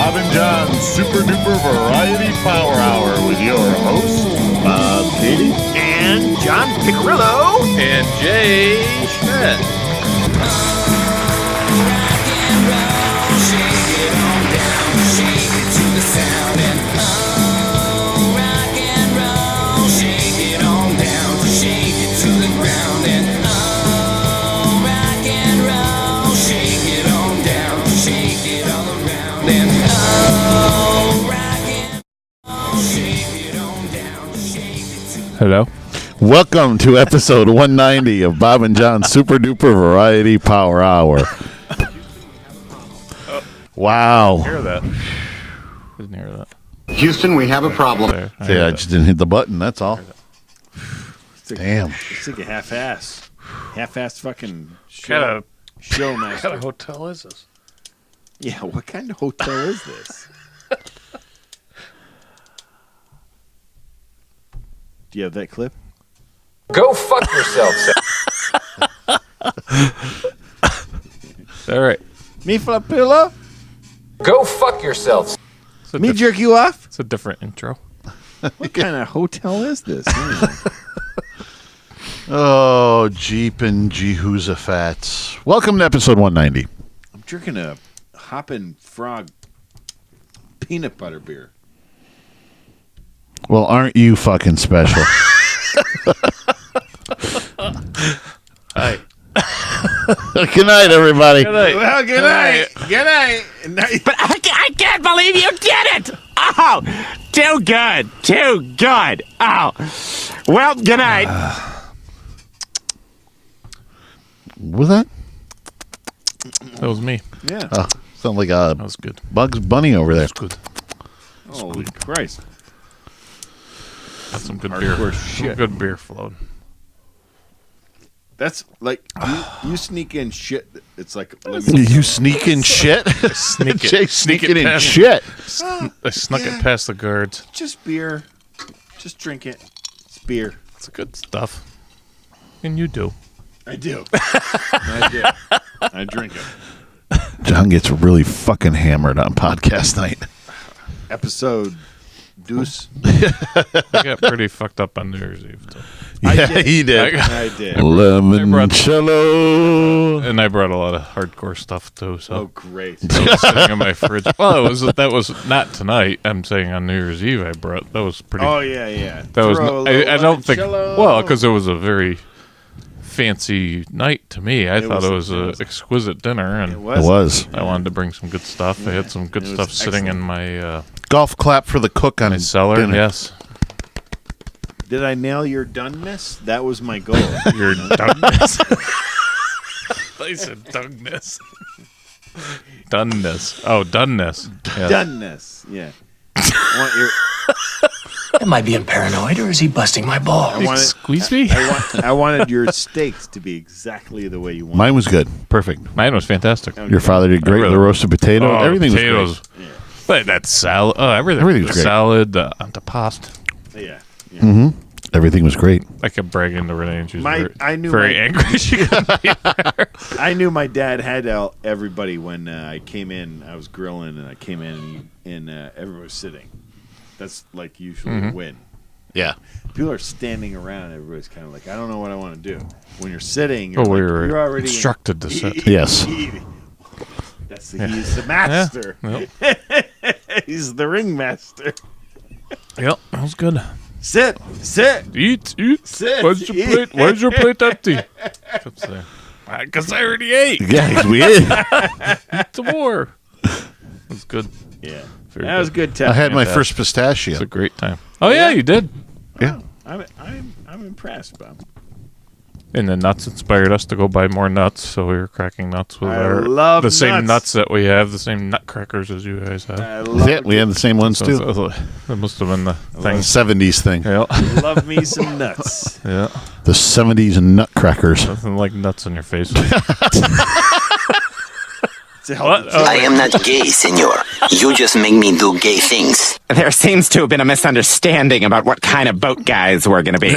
Bob and John's Super Duper Variety Power Hour with your hosts, Bob Katie and John Picarillo and Jay Schmidt. Hello. Welcome to episode 190 of Bob and John's Super Duper Variety Power Hour. Wow. Hear that? Didn't hear that. Houston, we have a problem. Yeah, I just didn't hit the button, that's all. Damn. It's like a half-ass fucking What showmaster. kind of hotel is this? Yeah, what kind of hotel is this? Do you have that clip? Go fuck yourself, All right. Me flapilla? Go fuck yourself. Me jerk you off? It's a different intro. What kind of hotel is this? Oh, Jeep and Jehoshaphat. Welcome to episode 190. I'm drinking a Hoppin' Frog peanut butter beer. Well, aren't you fucking special? Hi. Good night, everybody. Good night. Well, good night. Good night. But I can't believe you did it! Oh, too good. Too good. Oh. Well, good night. Was that? That was me. Yeah. Oh, sound like a That was good. Bugs Bunny over there. Good. Holy Christ. That's some good Hardcore beer. shit. Some good beer flowing. That's like, you sneak in shit. It's like, You sneaking shit? Sneak it. Jay Sneak sneaking it in past- shit. I snuck yeah. it past the guards. just beer. Just drink it. It's beer. It's good stuff. And you do. I do. I do. I drink it. John gets really fucking hammered on podcast night. Episode deuce. I got pretty fucked up on New Year's Eve, too. Yeah, he did. I did. Limoncello. And I brought a lot of hardcore stuff, too, so. Oh, great. It was sitting in my fridge. Well, that was not tonight. I'm saying on New Year's Eve I brought. That was pretty. Oh, yeah. that was. Throw a I little don't think. limoncello. Well, because it was a very fancy night to me. I thought it was an was. exquisite dinner, It and was. I wanted to bring some good stuff. I had some good it was stuff sitting in excellent. my Golf clap for the cook on his cellar. dinner. Yes, Did I nail your doneness? That was my goal. your doneness. I said doneness. Doneness. Oh, doneness. Yes. Doneness. Yeah. I want your. Am I being paranoid or is he busting my balls? I wanted, Squeeze me. I wanted your steaks to be exactly the way you want. Mine was good. Perfect. Mine was fantastic. Your father did great. really- The roasted potato. Oh, everything potatoes. was great. But that salad. Oh, everything. Everything was The great. salad, the antipasta. Yeah. Mm-hmm. Everything was great. I kept bragging to Renee, and she was I knew very my- angry. She couldn't be there. I knew my dad had everybody when I came in. I was grilling, and I came in, and everyone was sitting. That's like usually a win. Yeah. People are standing around. Everybody's kind of like, I don't know what I want to do. When you're sitting, you're, we like, were you're already instructed to sit. Yes. He's the master. Yep. He's the ringmaster. Yep, that was good. Sit. Eat. Sit. Why's your plate empty? Kept saying, because I already ate. Yeah, we did. Eat some more. It was good. Yeah. Very That was a good time. I had my Fantastic. first It was pistachio. a great time. Oh yeah, you did. Yeah. I'm impressed, Bob. And the nuts inspired us to go buy more nuts, so we were cracking nuts with I love the same nuts. nuts that we have, the same nutcrackers as you guys have. I love, Yeah, we had the same ones too. That must have been the thing. 70s thing. Yeah. love me some nuts. Yeah. The 70s nutcrackers. Nothing like nuts in your face. To help What? I am not gay, senor. You just make me do gay things. There seems to have been a misunderstanding about what kind of boat guys we're going to be.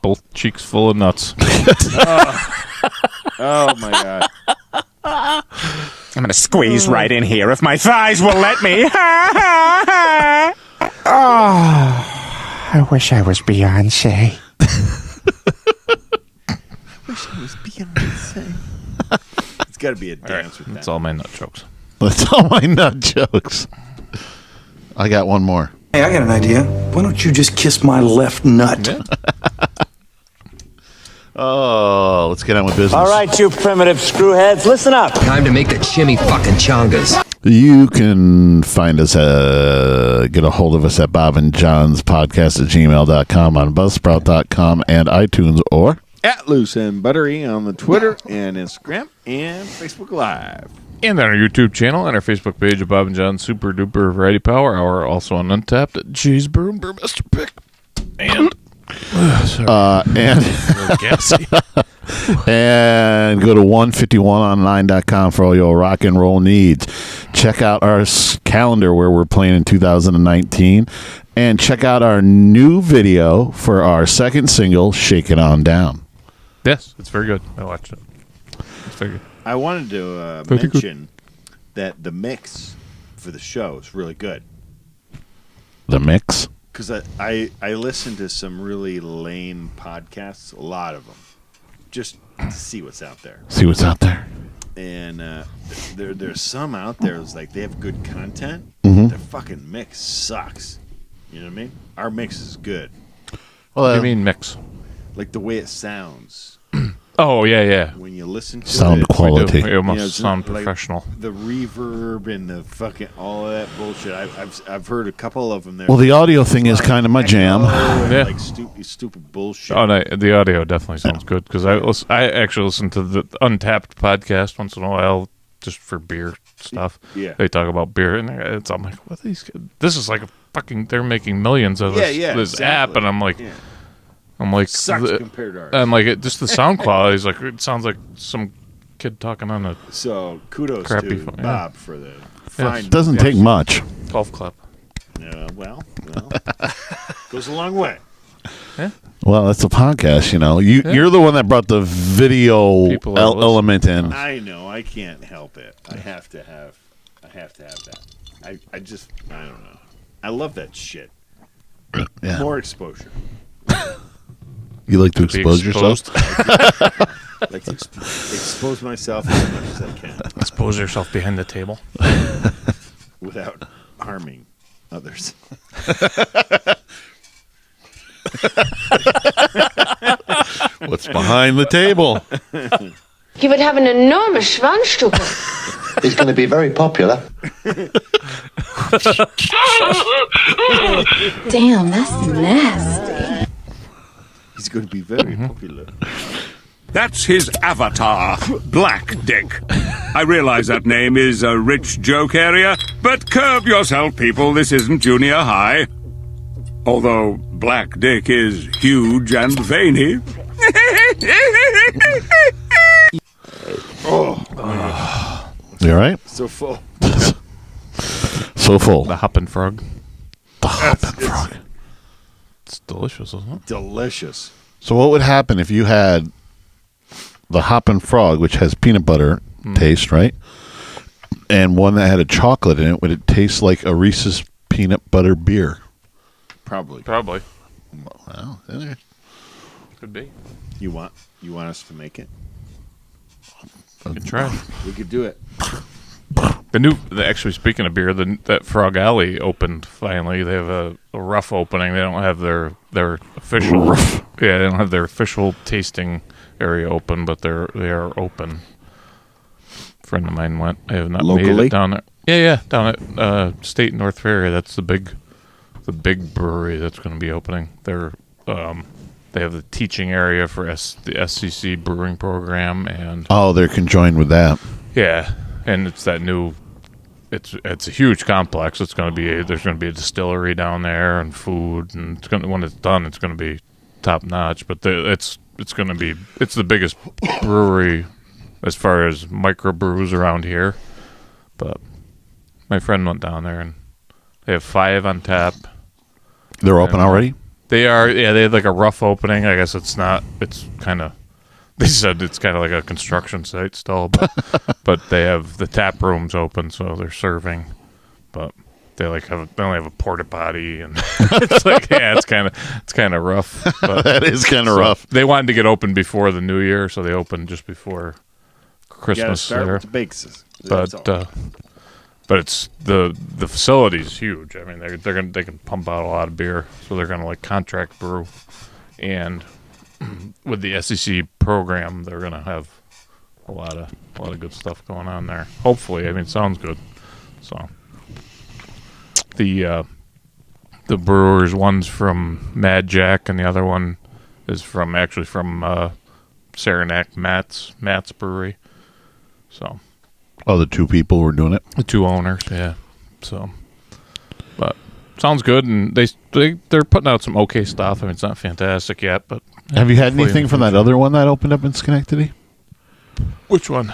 Both cheeks full of nuts. Oh my god. I'm gonna squeeze right in here if my thighs will let me. I wish I was Beyonce. It's got to be a dance with That's that. all my nut jokes. That's all my nut jokes. I got one more. Hey, I got an idea. Why don't you just kiss my left nut? Yeah. Oh, let's get on with business. All right, you primitive screwheads, listen up. Time to make the chimmy fucking chongas. You can find us, get a hold of us at Bob and John's podcast at gmail.com, on buzzsprout.com, and iTunes, or At Loose and Buttery on the Twitter and Instagram and Facebook Live. And on our YouTube channel and our Facebook page of Bob and John Super Duper Variety Power Hour, also on Untapped at Jay's Brew and Brewmaster Pick. And and gassy. and go to 151online.com for all your rock and roll needs. Check out our calendar where we're playing in 2019, and check out our new video for our second single, Shake It On Down. Yes, it's very good. I watched it. It's very good. I wanted to Very good. mention that the mix for the show is really good. The mix. Because I listened to some really lame podcasts, a lot of them, just to see what's out there. See what's out there. And there's some out there that's like they have good content. Mm-hmm. Their fucking mix sucks. You know what I mean? Our mix is good. Well, What do you mean mix? Like the way it sounds Oh, yeah. when you listen to sound it. quality. We almost You know, it's sound like professional. The reverb and the fucking all of that bullshit. I've heard a couple of them there. Well, the audio thing is kind of my jam. Yeah. Like stupid bullshit. Oh, no, the audio definitely sounds good because I actually listen to the Untapped podcast once in a while just for beer stuff. Yeah. They talk about beer, and I'm like, what are these kids? This is like a fucking, they're making millions of this exactly. app, and I'm like, Yeah. Sucks the- compared to ours. I'm like, just the sound quality is like, it sounds like some kid talking on a So kudos Crappy to phone, yeah. Bob for the fine. Doesn't take much. golf club. Well, goes a long way. Well, it's a podcast, you know. You're the one that brought the video People are listening. element in. I know. I can't help it. I have to have that. I don't know. I love that shit. Yeah. More exposure. You like to Be expose yourself? Like to expose myself as much as I can Expose yourself behind the table. without harming others. What's behind the table? You would have an enormous Schwanzstücke. He's going to be very popular. Damn, that's nasty. He's going to be very popular. That's his avatar, Black Dick. I realize that name is a rich joke area, but curb yourself, people. This isn't junior high. Although Black Dick is huge and veiny. You all right? So full. So full. The hoppin' frog. The hoppin' frog. It's delicious, isn't it? Delicious. So what would happen if you had the hoppin' frog, which has peanut butter taste, right? And one that had a chocolate in it, would it taste like a Reese's peanut butter beer? Probably. Well, anyway. Could be. You want us to make it? Could try. We could do it. Actually, speaking of beer, that Frog Alley opened finally. They have a rough opening. They don't have their official. Rough. Yeah, they don't have their official tasting area open, but they are open. A friend of mine went. I have not made Locally? it down there. Yeah, down at State North Ferry. That's the big brewery that's going to be opening. They have the teaching area for the SCC brewing program, and They're conjoined with that. yeah, and it's that new. It's a huge complex. There's going to be a distillery down there and food, and when it's done, it's going to be top notch. But it's the biggest brewery as far as microbrews around here. But my friend went down there, and they have 5 on tap. They're open already? They are, yeah. They had like a rough opening. I guess it's not. It's kind of They said it's kind of like a construction site still, but they have the tap rooms open, so they're serving. But they only have a porta potty, and it's like it's kind of rough. But, that is kind of rough. They wanted to get open before the New Year, so they opened just before Christmas. Start there. with the bakes. But it's the facility's huge. I mean, they can pump out a lot of beer, so they're gonna like contract brew, and with the SEC program, they're gonna have a lot of good stuff going on there. Hopefully, I mean, it sounds good. So the brewers, one's from Mad Jack, and the other one is from Saranac Matt's Brewery. So. Oh, the two people were doing it? The two owners, yeah. So, but sounds good, and they're putting out some okay stuff. I mean, it's not fantastic yet, but have you had anything from that other one that opened up in Schenectady? Which one?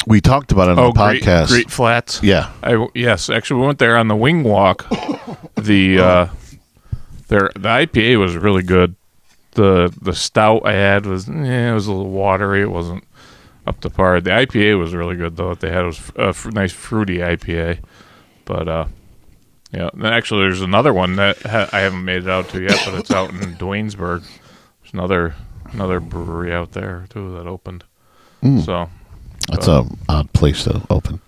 We talked about it on the podcast. Great Flats. Yeah. Yes, actually, we went there on the wing walk. The IPA was really good. The stout I had was it was a little watery. It wasn't up to par. The IPA was really good, though. What they had was a nice fruity IPA. But, yeah. And actually, there's another one that I haven't made it out to yet, but it's out in Dwaynesburg. There's another brewery out there, too, that opened. So that's a odd place to open.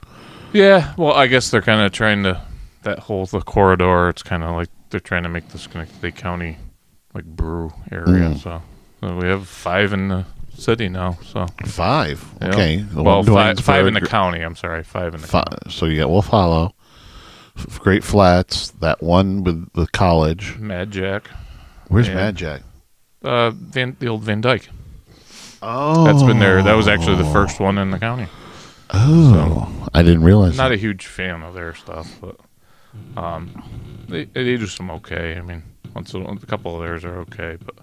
Yeah. Well, I guess they're kind of trying to, the corridor, it's kind of like they're trying to make this Schenectady County, like, brew area. So we have 5 in the city now, so 5. Yeah. Okay. Well, 5 in the county. I'm sorry, 5 in the county. So you got Wolf Hollow, Great Flats, that one with the college, Mad Jack. Where's Mad Jack? The old Van Dyke. Oh, that's been there. That was actually the first one in the county. Oh, so, I didn't realize. Not a huge fan of their stuff, but they do some okay. I mean, a couple of theirs are okay, but.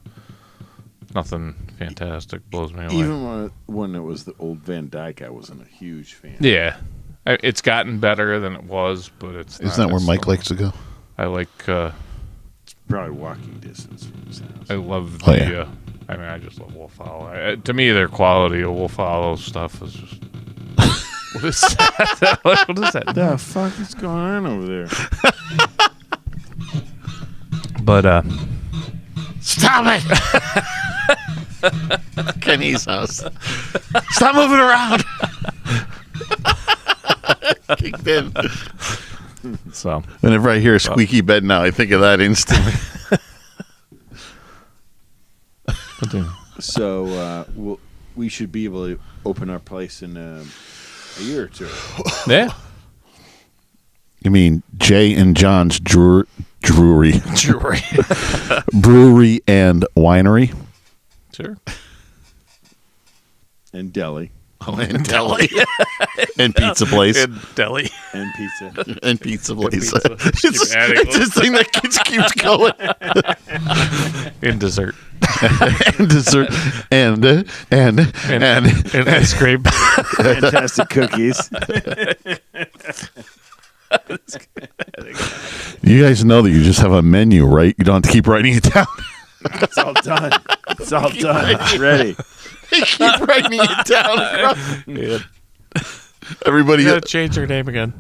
Nothing fantastic, blows me away. Even when it was the old Van Dyke, I wasn't a huge fan. Yeah, it's gotten better than it was, but it's. Isn't that where Mike likes to go? I like. It's probably walking distance from his house. I love the. I mean, I just love Wolf Hollow. To me, their quality of Wolf Hollow stuff is just. What is that? What is that? The fuck is going on over there? But stop it. Kenny's house. Stop moving around. Kicked in. So whenever I hear a squeaky bed now, I think of that instantly. So we should be able to open our place in a year or two. Yeah. You mean Jay and John's brewery, brewery and winery? Sure. And deli. Oh, and deli. And pizza place. And deli. And pizza. And pizza place. It's this thing that keeps going. And dessert. And dessert. And ice cream. Fantastic cookies. You guys know that you just have a menu, right? You don't have to keep writing it down. It's all done. It's all done. It's ready. Keep writing it down. Yeah. Everybody got to change their name again.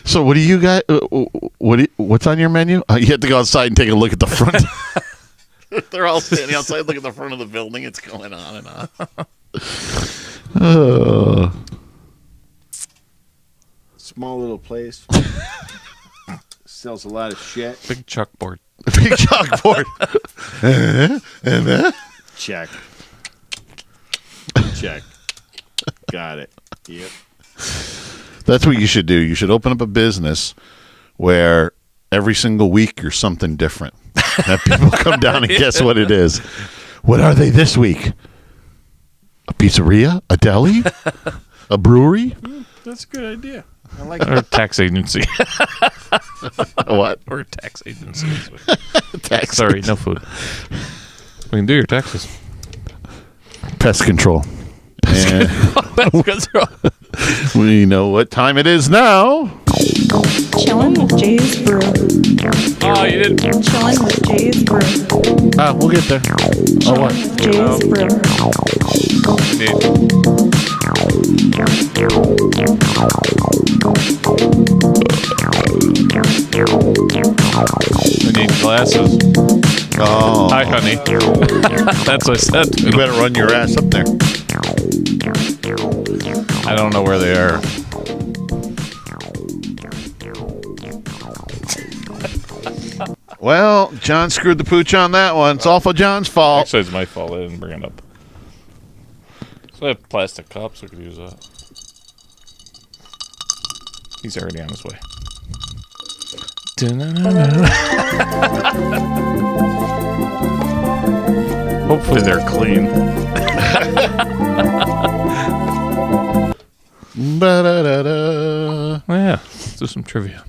So what do you got? What's on your menu? You have to go outside and take a look at the front. They're all standing outside. Look at the front of the building. It's going on and on. Small little place. Sells a lot of shit. Big chalkboard. Big chalkboard. Check. Check. Got it. Yep. That's what you should do. You should open up a business where every single week you're something different. Have people come down and guess what it is. What are they this week? A pizzeria? A deli? A brewery? That's a good idea. I like Or a tax agency. What? Or a tax agency. Tax Sorry, agency. no food. We can do your taxes. Pest control. And Pest control. we know what time it is now. Chillin' with Jay's Brew. Oh, you didn't. Chillin' with Jay's Brew. We'll get there. Oh, what? Jay's Brew. I need glasses. Oh. Hi, honey. That's what I said. You better run your ass up there. I don't know where they are. Well, John screwed the pooch on that one. It's all for John's fault. Actually, it's my fault. I didn't bring it up. So I have plastic cups. We could use that. He's already on his way. Hopefully they're clean. Ba-da-da-da. Yeah, let's do some trivia.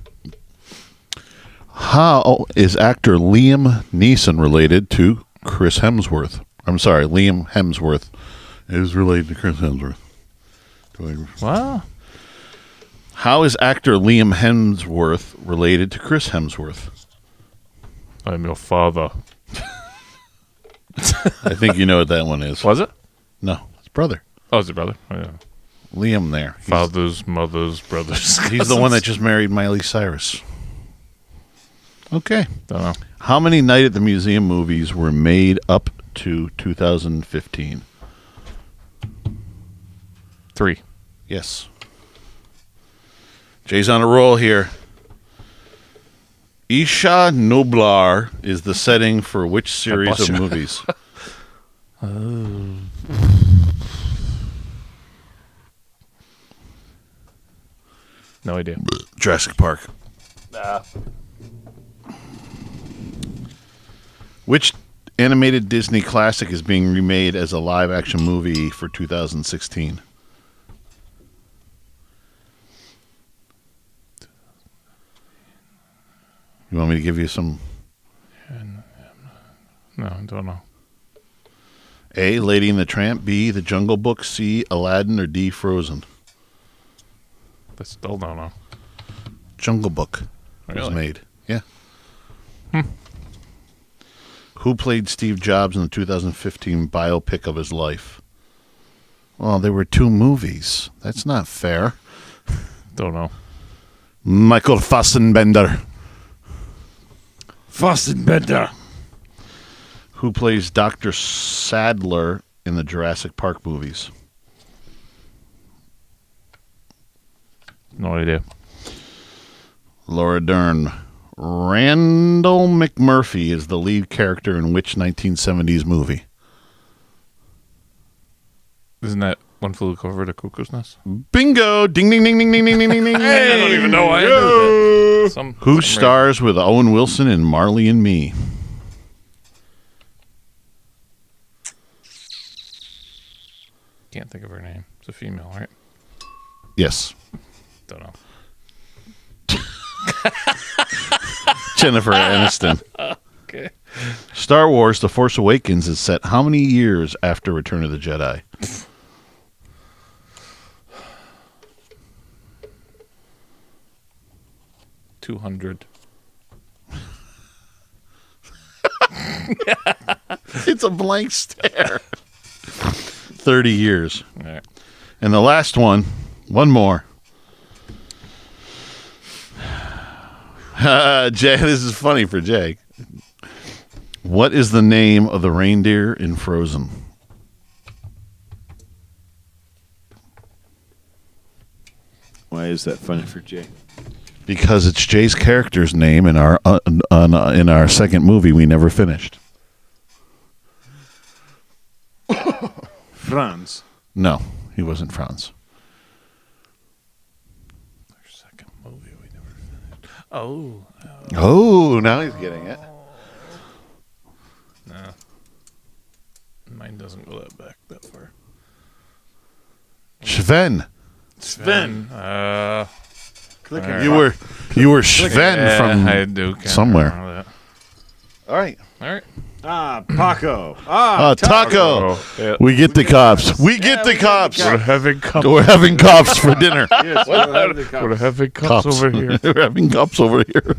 How is actor Liam Neeson related to Chris Hemsworth? I'm sorry, Liam Hemsworth is related to Chris Hemsworth. Wow. How is actor Liam Hemsworth related to Chris Hemsworth? I'm your father. I think you know what that one is. Was it? No, it's brother. Oh, it's a brother. Oh, yeah. Liam there. Fathers, mothers, brothers. He's the one that just married Miley Cyrus. Okay. Don't know. How many Night at the Museum movies were made up to 2015? 3. Yes. Jay's on a roll here. Isha Noblar is the setting for which series of movies? No idea. Jurassic Park. Which animated Disney classic is being remade as a live-action movie for 2016? You want me to give you some? No, I don't know. A, Lady and the Tramp. B, The Jungle Book. C, Aladdin. Or D, Frozen. I still don't know. Jungle Book was Really? made. Yeah. Who played Steve Jobs in the 2015 biopic of his life? Well, there were 2 movies. That's not fair. Don't know. Michael Fassbender. Fassbender. Who plays Dr. Sadler in the Jurassic Park movies? No idea. Laura Dern. Randall McMurphy is the lead character in which 1970s movie? Isn't that One Flew Over the Cuckoo's Nest? Bingo! Ding, ding, ding, ding, ding, ding, ding, ding, ding. Hey, I don't even know why I knew that. Who stars with Owen Wilson in Marley and Me? Can't think of her name. It's a female, right? Yes. Don't know. Jennifer Aniston. Okay. Star Wars The Force Awakens is set how many years after Return of the Jedi? $200. It's a blank stare. 30 years. All right. And the last one more. Jay, this is funny for Jake. What is the name of the reindeer in Frozen? Why is that funny for Jay? Because it's Jay's character's name in our in our second movie we never finished. Franz. No, he wasn't Franz. Our second movie we never finished. Oh. Oh, now he's getting it. No. Mine doesn't go that far. Sven. Sven. Click You were Sven from I do somewhere. remember that. All right. All right. Paco. Taco. Yeah. We get the cops. We get the cops. We're having cups. We're having cops for dinner. Yes, we'll have the We're cops. having cups over here. We're having cups over here.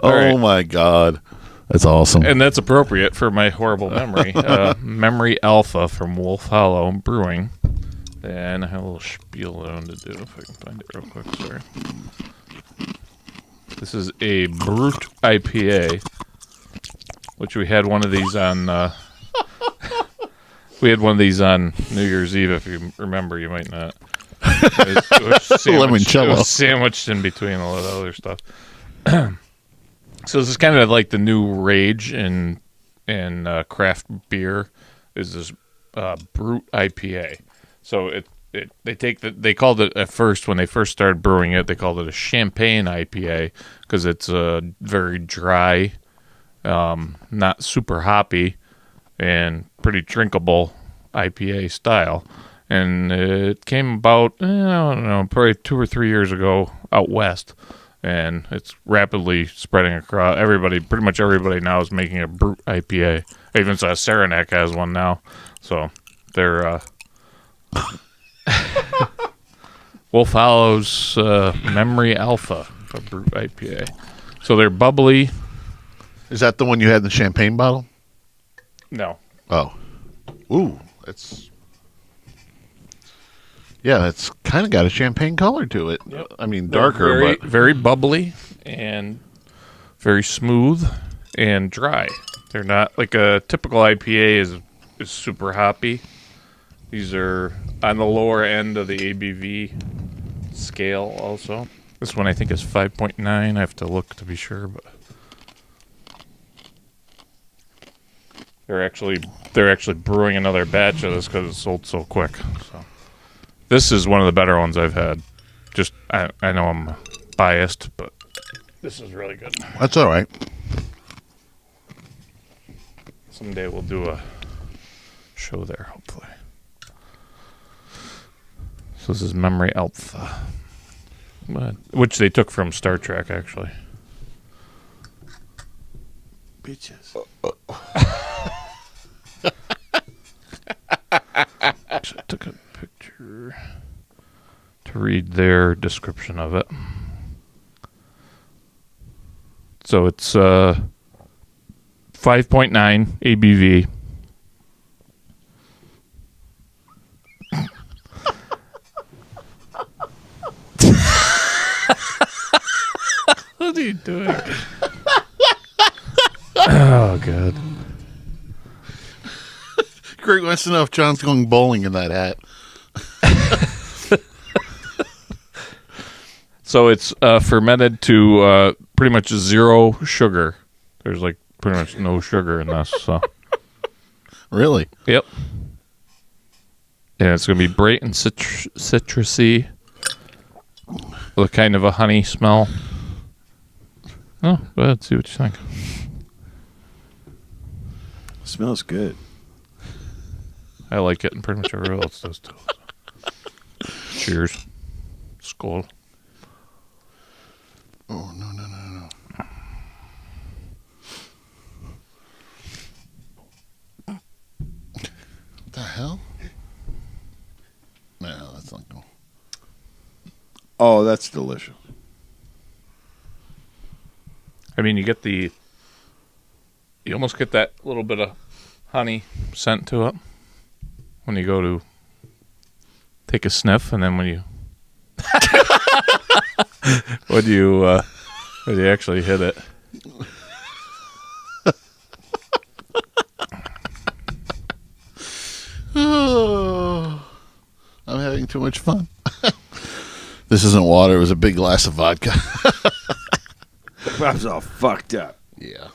Oh right. my God, that's awesome. And that's appropriate for my horrible memory. Memory Alpha from Wolf Hollow Brewing. And I have a little spiel that I wanted to do if I can find it real quick. Sorry. This is a Brut IPA, which we had one of these on. We had one of these on New Year's Eve. If you remember, you might not. It was sandwiched in between a lot of other stuff. So this is kind of like the new rage in craft beer. Is this Brut IPA? So they called it at first when they first started brewing it. They called it a champagne IPA because it's very dry, not super hoppy, and pretty drinkable IPA style. And it came about, I don't know, probably 2 or 3 years ago out west. And it's rapidly spreading across. Pretty much everybody now is making a Brut IPA. I even saw Saranac has one now. So they're Wolf Hollow's Memory Alpha, a Brut IPA. So they're bubbly. Is that the one you had in the champagne bottle? No. Oh. Ooh, it's kind of got a champagne color to it. Yep. I mean, darker, but but very bubbly and very smooth and dry. They're not like a typical IPA is super hoppy. These are on the lower end of the ABV scale also. This one I think is 5.9. I have to look to be sure, but they're actually brewing another batch of this because it sold so quick. So this is one of the better ones I've had. Just I know I'm biased, but this is really good. that's all right. Someday we'll do a show there, hopefully. So this is Memory Alpha, which they took from Star Trek, actually. Bitches. Actually, I took a picture to read their description of it. So it's 5.9 ABV. What are you doing? Oh, God. Greg wants to know if John's going bowling in that hat. So it's fermented to pretty much 0 sugar. There's like pretty much no sugar in this. So Really? Yep. And it's going to be bright and citrusy with kind of a honey smell. Oh, go ahead, see what you think. Smells good. I like it, and pretty much everyone else does too. Cheers. Skål. Oh, no. What the hell? No, that's not going. Oh, that's delicious. I mean, you almost get that little bit of honey scent to it when you go to take a sniff, and then when you when you actually hit it. Oh, I'm having too much fun. This isn't water. It was a big glass of vodka. I was all fucked up. Yeah.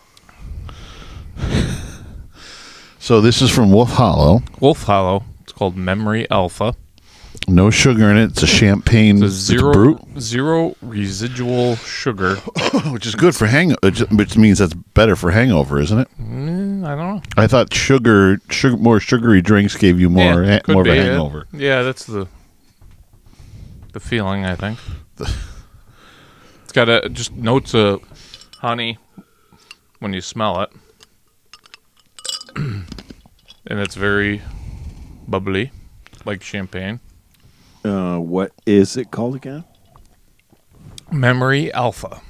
So this is from Wolf Hollow. Wolf Hollow. It's called Memory Alpha. No sugar in it. It's a champagne. It's zero residual sugar, which is good for which means that's better for hangover, isn't it? I don't know. I thought more sugary drinks gave you more of a hangover. Yeah, that's the feeling, I think. It's got just notes of honey when you smell it. and it's very bubbly, like champagne. What is it called again? Memory Alpha.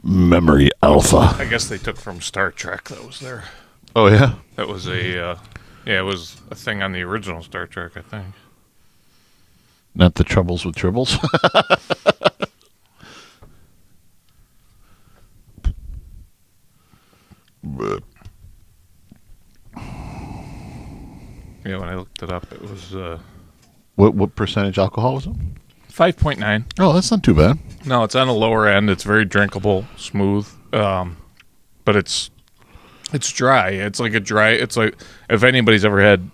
Memory Alpha. I guess they took from Star Trek. That was there. Oh yeah. That was a it was a thing on the original Star Trek, I think. Not the troubles with tribbles. Yeah, when I looked it up, it was What percentage alcohol was it? 5.9. Oh, that's not too bad. No, it's on the lower end. It's very drinkable, smooth, but it's dry. It's like it's like if anybody's ever had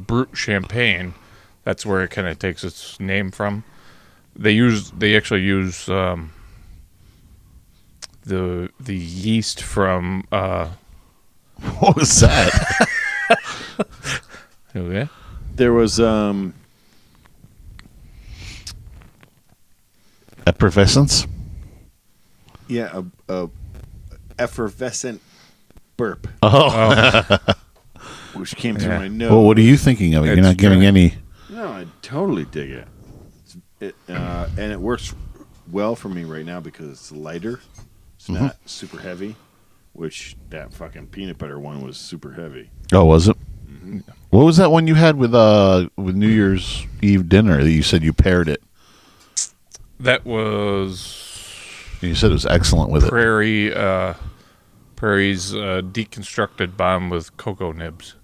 brut champagne, that's where it kind of takes its name from. They actually use the yeast from What was that? okay. There was Effervescence. yeah, a effervescent burp, which came through my nose. Well, what are you thinking of it? You're It's not giving dry. any. No, I totally dig it. And it works well for me right now because it's lighter. It's not super heavy, which that fucking peanut butter one was super heavy. Oh, was it? What was that one you had with New Year's Eve dinner that you said you paired it? That was You said it was excellent with Prairie's deconstructed bomb with cocoa nibs.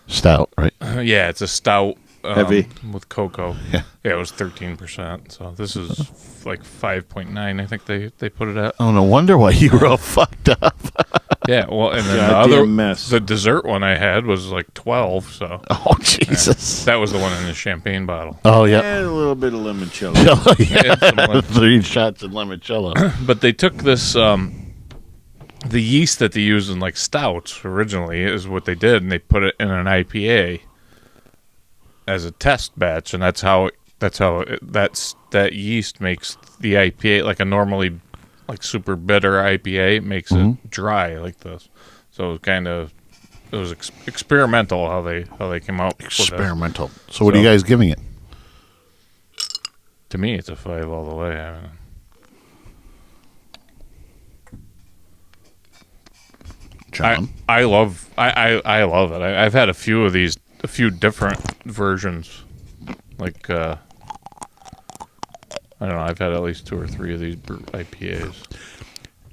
Stout, right? Yeah, it's a stout Heavy. with cocoa. Yeah. Yeah, it was 13%. So this is like 5.9. I think they put it at. Oh, no wonder why you were all fucked up. Yeah, well, and then the Goddamn other mess. the dessert one I had was like 12. So Oh, Jesus. that was the one in the champagne bottle. Oh, yeah. And a little bit of limoncello. Yeah, some lemon. 3 shots of limoncello. But they took this the yeast that they use in like stouts originally is what they did, and they put it in an IPA as a test batch, and that yeast makes the IPA like a normally like super bitter IPA makes it dry like this. So it was experimental how they came out with that. Experimental. So what are you guys giving it? To me, it's a 5 all the way. I mean, John? I love it. I've had a few different versions. Like I don't know. I've had at least 2 or 3 of these IPAs.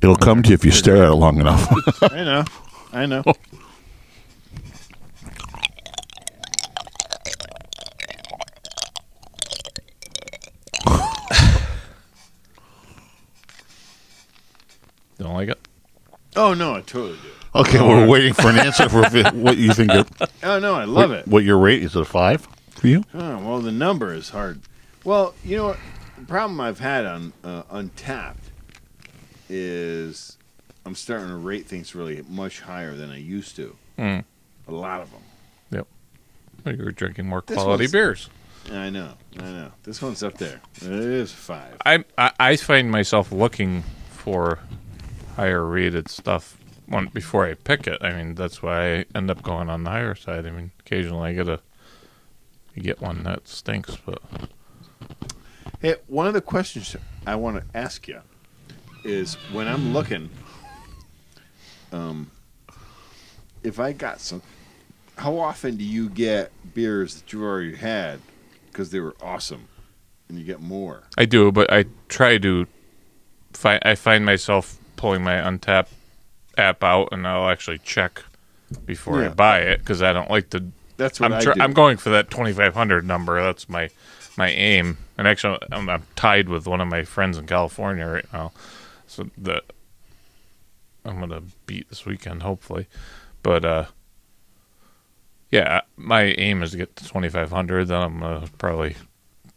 It'll come to you if you stare at it long enough. I know. Don't like it? Oh no, I totally do. Okay, we're waiting for an answer for what you think. Oh no, I love it. What your rate is? It a 5 for you? Oh, well, the number is hard. Well, you know what? The problem I've had on Untapped is I'm starting to rate things really much higher than I used to. A lot of them. Yep. Well, you were drinking more This quality one's- beers. I know. This one's up there. It is 5. I find myself looking for higher rated stuff before I pick it. I mean, that's why I end up going on the higher side. I mean, occasionally I get one that stinks, but Hey, one of the questions I want to ask you is when I'm looking, if I got some, how often do you get beers that you already had because they were awesome, and you get more? I do. But I try to I find myself pulling my Untapped app out, and I'll actually check before I buy it because I don't like to. That's what I do. I'm going for that 2,500 number. That's my aim. And actually, I'm tied with one of my friends in California right now, so that I'm gonna beat this weekend hopefully. But yeah, my aim is to get to 2,500. Then I'm gonna probably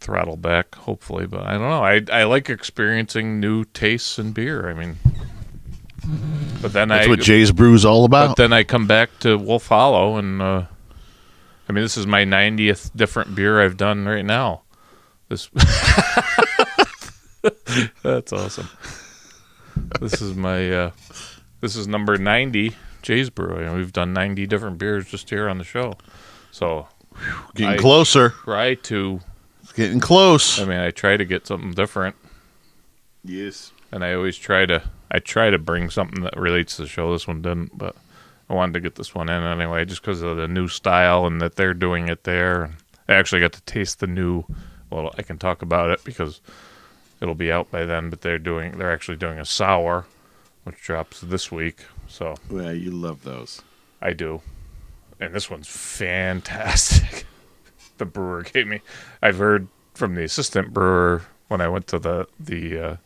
throttle back hopefully. But I don't know. I like experiencing new tastes in beer. I mean. But then That's what Jay's Brew's all about. But then I come back to Wolf Hollow, and I mean, this is my 90th different beer I've done right now. This that's awesome. This is my this is number 90 Jay's Brew. And we've done 90 different beers just here on the show. So Getting closer. Try to. It's getting close. I mean, I try to get something different. Yes. And I always try to bring something that relates to the show. This one didn't, but I wanted to get this one in anyway, just because of the new style and that they're doing it there. I actually got to taste the new. Well, I can talk about it because it'll be out by then. But they're actually doing a sour, which drops this week. So well, you love those. I do, and this one's fantastic. The brewer gave me. I've heard from the assistant brewer when I went to the the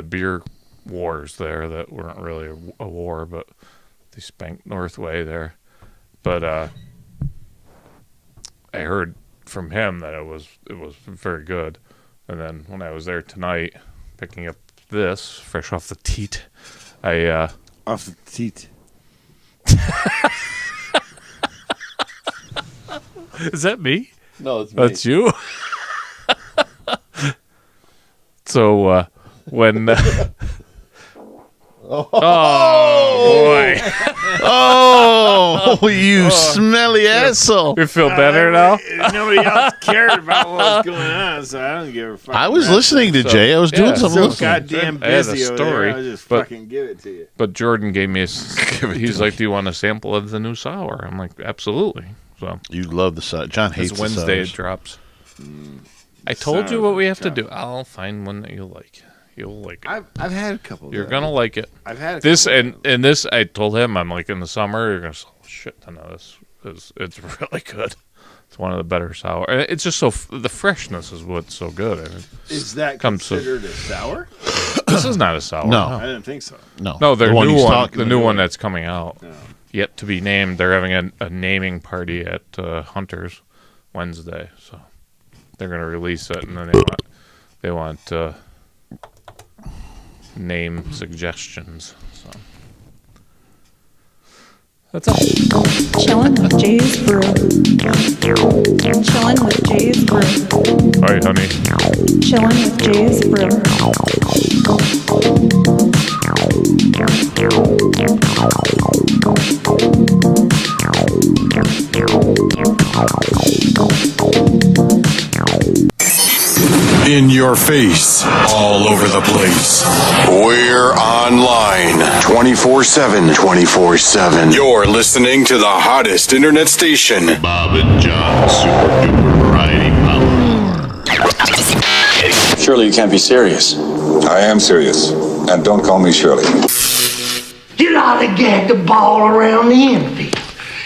beer wars there that weren't really a war, but they spanked Northway there. But I heard from him that it was very good. And then when I was there tonight, picking up this fresh off the teat, off the teat. Is that me? No, it's me. That's you. So when oh boy. Oh, you smelly asshole. You feel better now? Nobody else cared about what was going on, so I don't give a fuck. I was listening to Jay. I was doing something. So listening. goddamn I had a busy over story, there. I just but- fucking give it to you. But Jordan gave me he's like, "Do you want a sample of the new sour?" I'm like, "Absolutely." So You love the sour. John hates it's the Wednesday it sours. drops. I told you sours what we are have to tough. do. I'll find one that you'll like. You'll like it. I've had a couple. You're though. gonna like it. I've had a This couple. and this. I told him I'm like in the summer. You're gonna say, "Oh shit, I know this is it's really good." It's one of the better sour. And it's just so the freshness is what's so good. I mean, Is that comes to- considered a sour? this is not a sour. No. I didn't think so. No, their The one new he's one, talking the new about. one that's coming out, yet to be named. They're having a naming party at Hunter's Wednesday, so they're going to release it, and then they want name suggestions. So that's all. Chillin' with Jay's Brew. Chillin' with Jay's Brew. All right, honey. Chillin' with Jay's Brew. In your face, all over the place. We're online 24/7. 24/7. You're listening to the hottest internet station. Bob and John, super duper variety power. Surely you can't be serious. I am serious. And don't call me Shirley. You lollygag the ball around the infield.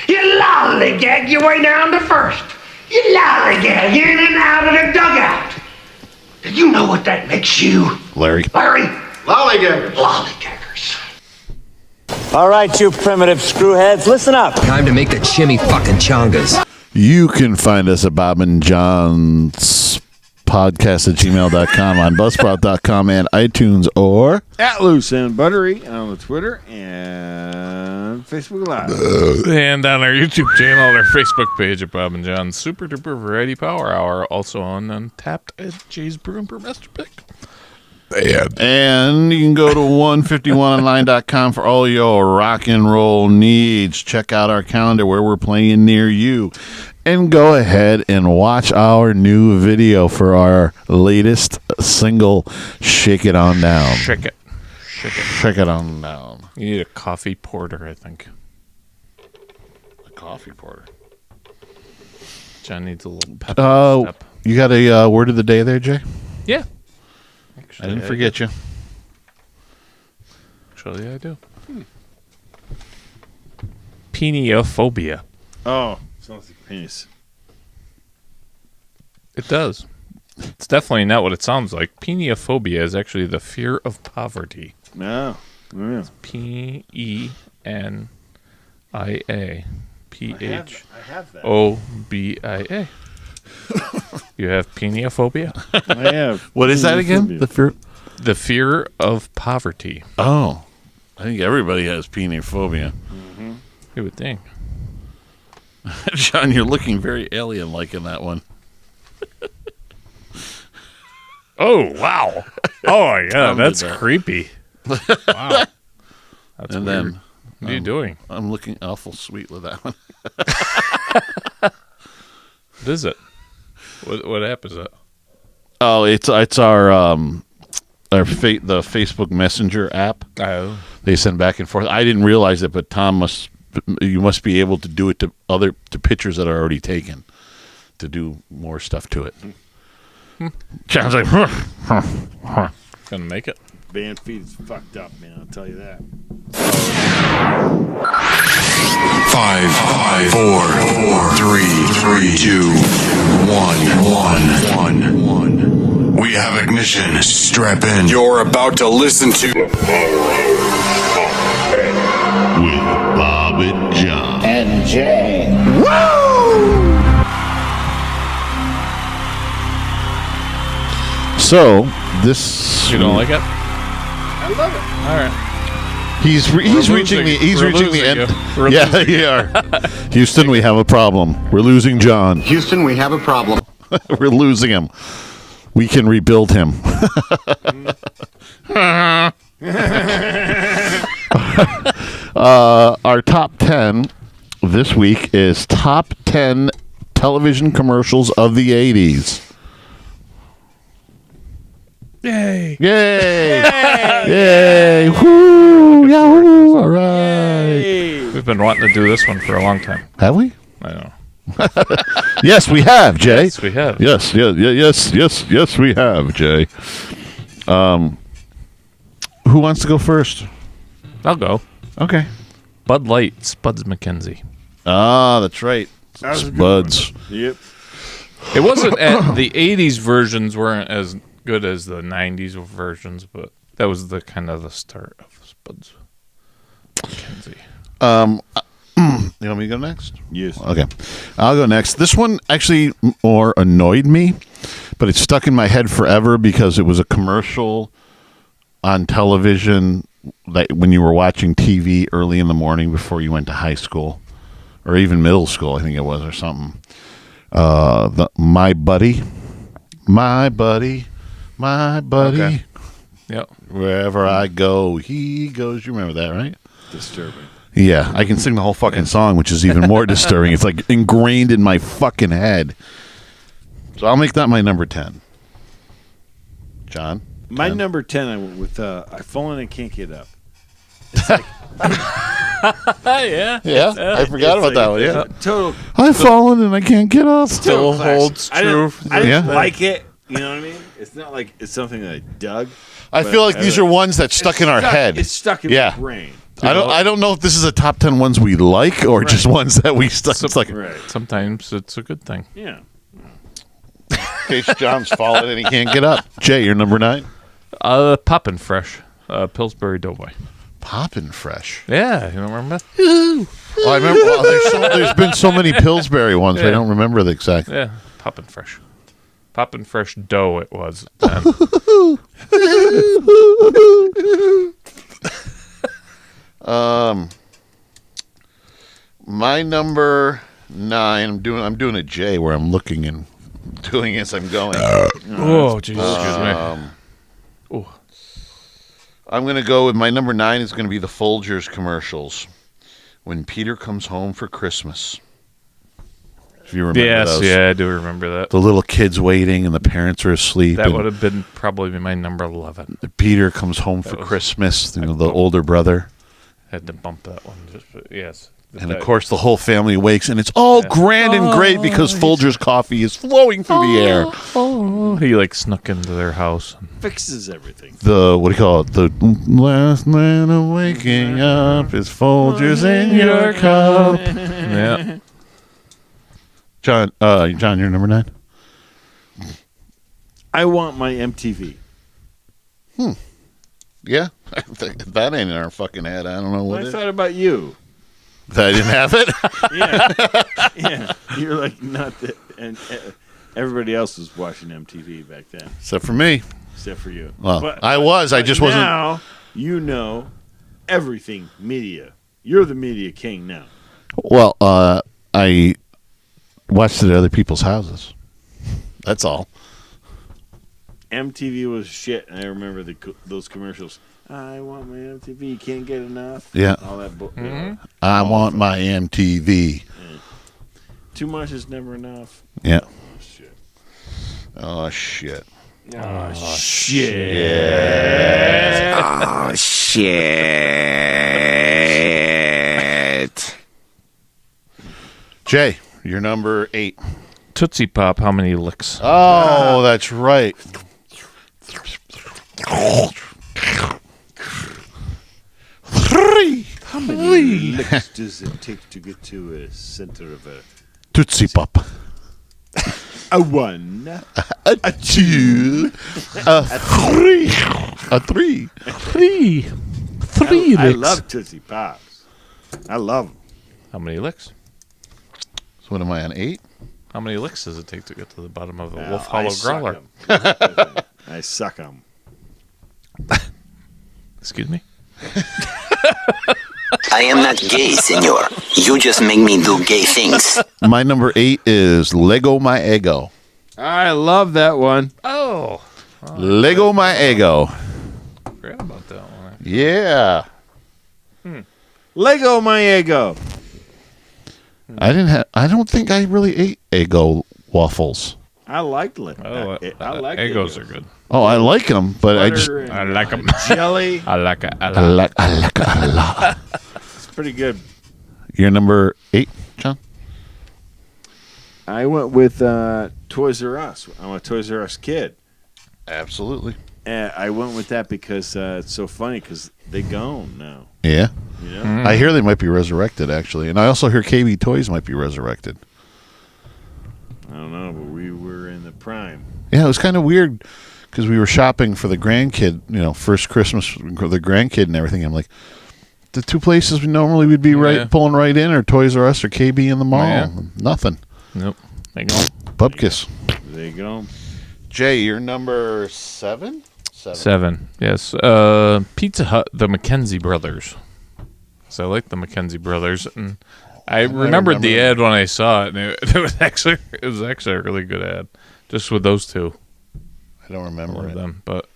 You lollygag your way down to first. You lollygag in and out of the dugout. Do you know what that makes you? Larry. Lollygaggers. Lollygaggers. All right, you primitive screwheads, listen up. Time to make the chimmy fucking chongas. You can find us at Bob and John's podcast at gmail.com, on buzzsprout.com, and iTunes, or At Loose and Buttery on the Twitter and Facebook Live. And on our YouTube channel, our Facebook page at Bob and John's Super Duper Variety Power Hour, also on Untapped at Jay's Brew and Brewmaster Pick. And you can go to 151online.com for all your rock and roll needs. Check out our calendar where we're playing near you. And go ahead and watch our new video for our latest single, Shake It On Down. Shake it. Shake it on down. You need a coffee porter, I think. A coffee porter. John needs a little pep. Step. You got a word of the day there, Jay? Yeah. I didn't forget you. Actually, I do. Peniophobia. Oh, sounds like penis. It does. It's definitely not what it sounds like. Peniophobia is actually the fear of poverty. No. Yeah. P-E-N-I-A. P-H-O-B-I-A. You have peniophobia? I have. What is that again? The fear of poverty. Oh. I think everybody has peniophobia. Mm-hmm. You would think. John, you're looking very alien-like in that one. Oh, wow. Oh, yeah, Tom that's did that. creepy. Wow. That's and weird. then What are you doing? I'm looking awful sweet with that one. What is it? What app is it? Oh, it's our the Facebook Messenger app. Oh. They send back and forth. I didn't realize it, but you must be able to do it to pictures that are already taken to do more stuff to it. Sounds like gonna make it. Band feed's fucked up, man. I'll tell you that. 5, 4, 3, 2, 1. We have ignition. Strap in. You're about to listen to with Bob and John And Jay. So this You don't like it? I love it. All right. He's reaching the end. Yeah, you are. Houston, we have a problem. We're losing John. Houston, we have a problem. We're losing him. We can rebuild him. Our top 10 this week is top 10 television commercials of the 80s. Yay! Yay! Yay! Woo! Yahoo! All right. We've been wanting to do this one for a long time. Have we? I know. Yes, we have, Jay. Yes, we have. Yes, we have, Jay. Who wants to go first? I'll go. Okay. Bud Light, Spuds McKenzie. Ah, that's right. That was a good Spuds. one. Yep. It wasn't the 80s versions weren't as good as the 90s versions, but that was the kind of the start of Spuds McKenzie. You want me to go next? Yes. Okay. I'll go next. This one actually more annoyed me, but it stuck in my head forever because it was a commercial on television that when you were watching TV early in the morning before you went to high school or even middle school, I think it was, or something. My buddy. Okay. Yep. Wherever I go, he goes. You remember that, right? Disturbing. Yeah, I can sing the whole fucking song, which is even more disturbing. It's like ingrained in my fucking head. So I'll make that my number 10. John? My number 10, I went with I've fallen and can't get up. It's like, Yeah. I forgot about that one, yeah. Total. I've fallen and I can't get up. Still holds true. I didn't Yeah. like it. You know what I mean? It's not like it's something that I dug. I feel like these are ones that stuck in our head. It's stuck in my brain. I don't know if this is a top 10 ones we like or just ones that we stuck. It's like, Sometimes it's a good thing. Yeah. in case John's fallen and he can't get up. Jay, you're number 9. Poppin' Fresh, Pillsbury Doughboy. Poppin' Fresh. Yeah, you don't remember? I remember. Well, there's been so many Pillsbury ones. I don't remember the exact. Yeah, Poppin' Fresh. Poppin' Fresh dough it was. My number 9. I'm doing a J where I'm looking and doing as I'm going. Oh, Jesus. Excuse me. I'm going to go with my number 9 is going to be the Folgers commercials. When Peter comes home for Christmas. If you remember those. Yeah, I do remember that. The little kids waiting and the parents are asleep. That would have been probably my number 11. Peter comes home for Christmas, the older brother. Had to bump that one. Yes. And, of course, the whole family wakes, and it's all grand and great because Folgers coffee is flowing through the air. He, snuck into their house. Fixes everything. What do you call it? The last man of waking up is Folgers in your cup. Yeah. John, you're number 9? I want my MTV. Yeah? That ain't in our fucking head. I don't know what I thought about you. That I didn't have it? Yeah. You're like, not that. And everybody else was watching MTV back then. Except for me. Except for you. Well, I was. I just wasn't. Now, you know everything media. You're the media king now. Well, I watched it at other people's houses. That's all. MTV was shit, and I remember those commercials. I want my MTV. Can't get enough. Yeah. All that. I want my MTV. Too much is never enough. Yeah. Oh shit. Oh shit. Oh shit. Oh, shit. Jay, you're number 8. Tootsie Pop, how many licks? Oh, that's right. Three. How many licks does it take to get to a center of a Tootsie Pop? A 1, a 2, a 3, a 3. Three I licks. love Tootsie Pops. I love them. How many licks? So what am I on, 8? How many licks does it take to get to the bottom of a Well, Wolf Hollow growler? I suck them. Excuse me? I am not gay, senor. You just make me do gay things. My number 8 is Lego My Ego. I love that one. Oh. Lego My Ego. Forgot about that one. Yeah. Lego My Ego. I don't think I really ate Eggo waffles. I liked it. I like Eggos are good. Oh, I like them, but I just I like them. Jelly. I like it. I like it a lot. It's pretty good. You're number 8, John? I went with Toys R Us. I'm a Toys R Us kid. Absolutely. And I went with that because it's so funny because they gone now. Yeah. You know? I hear they might be resurrected, actually. And I also hear KB Toys might be resurrected. I don't know, but we were in the prime. Yeah, it was kind of weird because we were shopping for the grandkid, first Christmas for the grandkid and everything. I'm like, the two places we normally would be pulling right in are Toys R Us or KB in the mall. Yeah. Nothing. Nope. There you go. Bupkis. There you go. Jay, you're number 7? 7. Yes. Pizza Hut, the McKenzie brothers. So I like the McKenzie brothers, and I remembered the ad when I saw it, and it was actually a really good ad, just with those two. I don't remember them, but it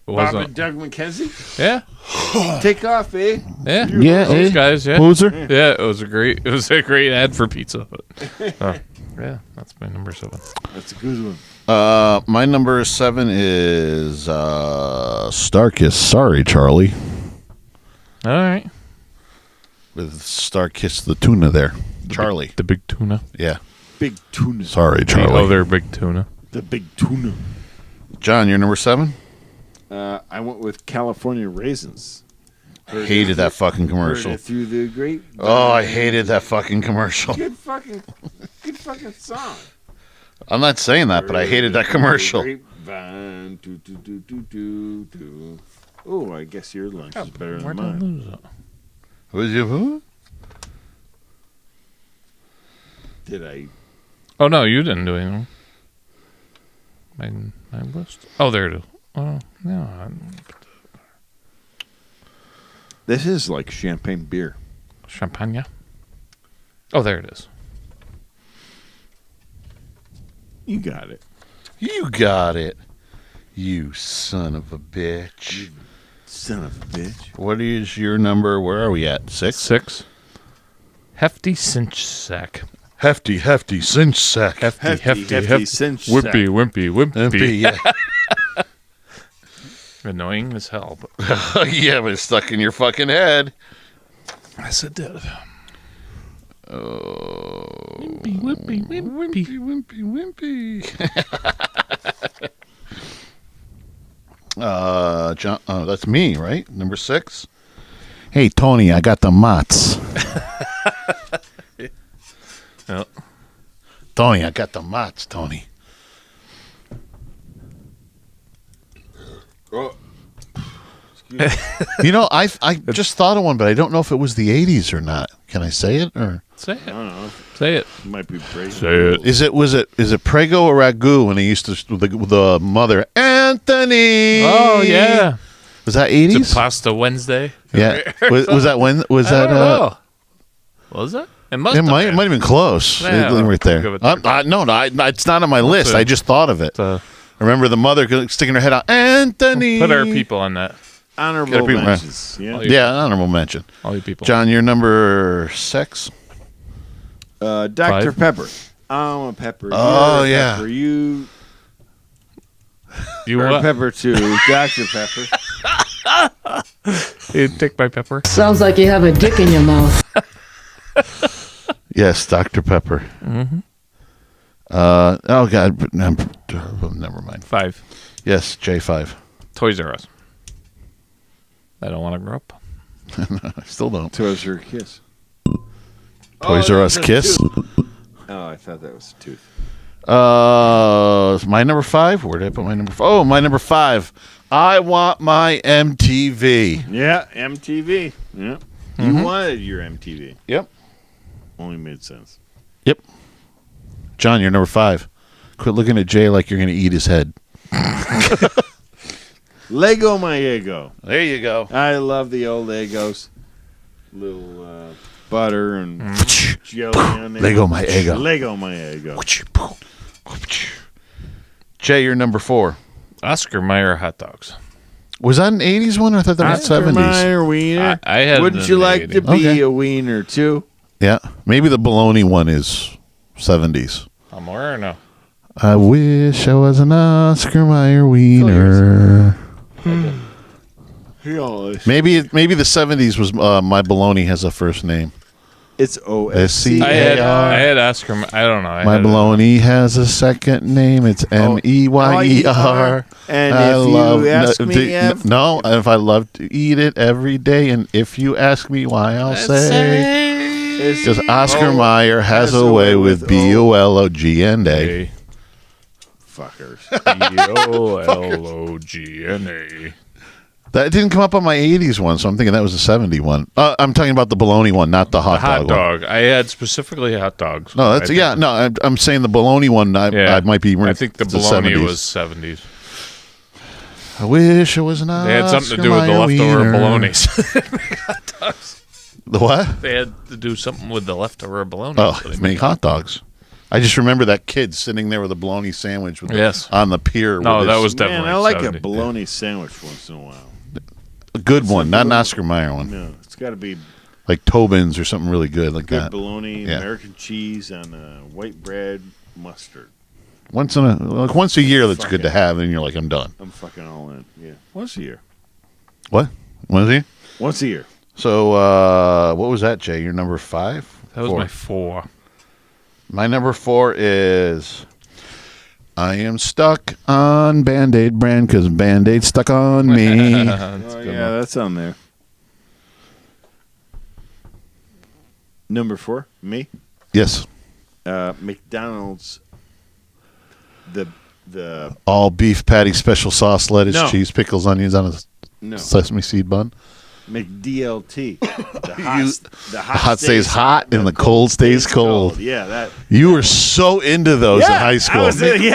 Bob wasn't. and Doug McKenzie? Yeah. Take off, eh? Yeah. Yeah, Those guys. Yeah. Loser. Yeah. It was a great ad for pizza. But, yeah, that's my number 7. That's a good one. My number 7 is Starkiss. Sorry, Charlie. All right. With Starkiss the tuna there. Charlie. The big tuna. Yeah. Big tuna. Sorry, Charlie. Oh, they're big tuna. The big tuna. John, you're number 7? I went with California Raisins. I hated that fucking commercial. Heard it through the great. Oh, I hated that fucking commercial. Good fucking song. I'm not saying that, but I hated that commercial. Grapevine, Oh, I guess your lunch is better than mine. Was you who? Did I? Oh no, you didn't do anything. My list. Oh, there it is. Oh no. This is like champagne beer. Champagne. Oh, there it is. You got it. You got it. You son of a bitch. Son of a bitch. What is your number? Where are we at? 6? 6. Hefty cinch sack. Hefty cinch sack. Hefty cinch wimpy. Yeah. Annoying as hell. But Yeah, but it's stuck in your fucking head. yes, it did. Oh. Wimpy. John, that's me, right? Number 6. Hey, Tony, I got the Mott's. Yep. Tony, I got the Mott's, Tony. Oh. I just thought of one, but I don't know if it was the 80s or not. Can I say it or Say it. I don't know. Say it. It might be brave. Say it. is it Prego or Ragu when he used to with the mother Anthony? Oh yeah. Was that Is 80s? it Pasta Wednesday? Yeah. Was that when? Was I that? don't know. Was it? It must. It might have been close. Yeah, Right there. give it No, it's not on my list. a- I just thought of it. I remember the mother sticking her head out. Anthony. Put our people on that. Honorable mentions. Yeah. Yeah, honorable mention. All you people. John, you're number 6. Dr. Pepper. I'm a pepper. Oh, You're a yeah. Pepper. You You are what? Pepper too. Dr. Pepper. You take my pepper. Sounds like you have a dick in your mouth. Yes, Dr. Pepper. Mm-hmm. Oh, God. Never mind. 5. Yes, J5. Toys R Us. I don't want to grow up. I still don't. Toys R Us Kiss. Toys R Us Kiss? Oh, I thought that was a tooth. My number 5? Where did I put my number 5? Oh, my number 5. I want my MTV. Yeah, MTV. Yeah. You wanted your MTV. Yep. Only made sense. Yep. John, you're number 5. Quit looking at Jay like you're going to eat his head. Lego my ego. There you go. I love the old Legos. Little butter and jelly on there. Lego my ego. Lego my ego. Jay, you're number 4. Oscar Mayer hot dogs. Was that an 80s one or I thought that was 70s? Meyer wiener. I had Wouldn't it you in the like to 80s. be a wiener too? Yeah. Maybe the bologna one is 70s. More or no? I wish I was an Oscar Mayer wiener. Maybe the 70s was my bologna has a first name. It's OSC. I had Oscar. I don't know. My bologna has a second name. It's MEYER. And if you ask me if... No, if I love to eat it every day, and if you ask me why, I'll say... Because Oscar Mayer has a way with BOLOGNA. Fuckers. BOLOGNA. That didn't come up on my 80s one, so I'm thinking that was a 70 one. I'm talking about the bologna one, not the hot dog one. I had specifically hot dogs. No, that's I'm saying the bologna one. I might be. I think the bologna was 70s. I wish it was an Oscar They had something to do with the leftover bolognas. Hot dogs. The what? They had to do something with the leftover bologna. Oh, make hot dogs. I just remember that kid sitting there with a bologna sandwich with on the pier. No, that was definitely. Man, I like 70. a bologna sandwich once in a while. A good one, not an Oscar Mayer one. No, it's got to be like Tobin's or something really good like good that. bologna, American cheese on white bread, mustard. Once a year, that's good to have, and you're like, I'm done. I'm fucking all in. Yeah, once a year. What? Once a year? Once a year. So, what was that, Jay? Your number 5? That was my 4. My number 4 is I am stuck on Band-Aid brand because Band-Aid stuck on me. That's on there. Number 4, me? Yes. McDonald's, the all beef patty, special sauce, lettuce, No. cheese, pickles, onions on a sesame seed bun. McDLT. The hot stays hot and the cold stays cold. Yeah, that. You were so into those in high school. What is it? The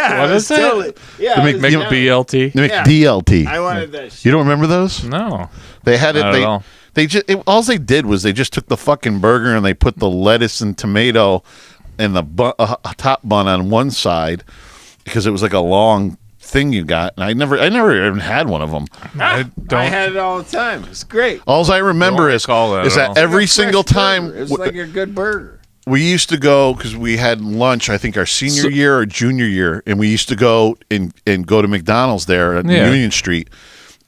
McBLT? The McDLT. I wanted that shit. You don't remember those? No. They had it. Not at all. They just all they did was they just took the fucking burger and they put the lettuce and tomato and the top bun on one side because it was like a long thing you got. And I never even had one of them. I had it all the time. It's great. All I remember is that every single time It's like a good burger. we used to go because we had lunch. I think our senior year or junior year, and we used to go and go to McDonald's there at Union Street.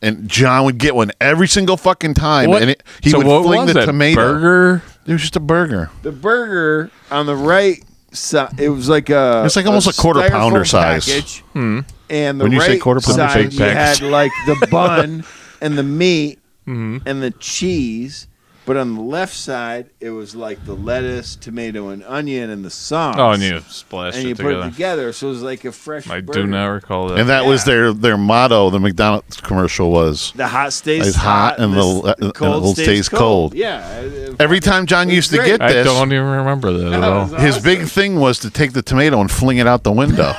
And John would get one every single fucking time, What? and he So would what fling was the it? tomato. Burger? It was just a burger. The burger on the right side, it was like a. It's like almost a quarter styrofoam pounder size. package. Hmm. And the When you say right quarter pounder, side, big you package. had like the bun and the meat and the cheese. But on the left side, it was like the lettuce, tomato, and onion, and the sauce. Oh, and you splashed and you it put together. it together, so it was like a fresh. I burger. do not recall that. And that was their motto. The McDonald's commercial was The hot stays "It's hot and the cold stays cold." Yeah. Every time John used to great. get this, I don't even remember that at all. his big thing was to take the tomato and fling it out the window.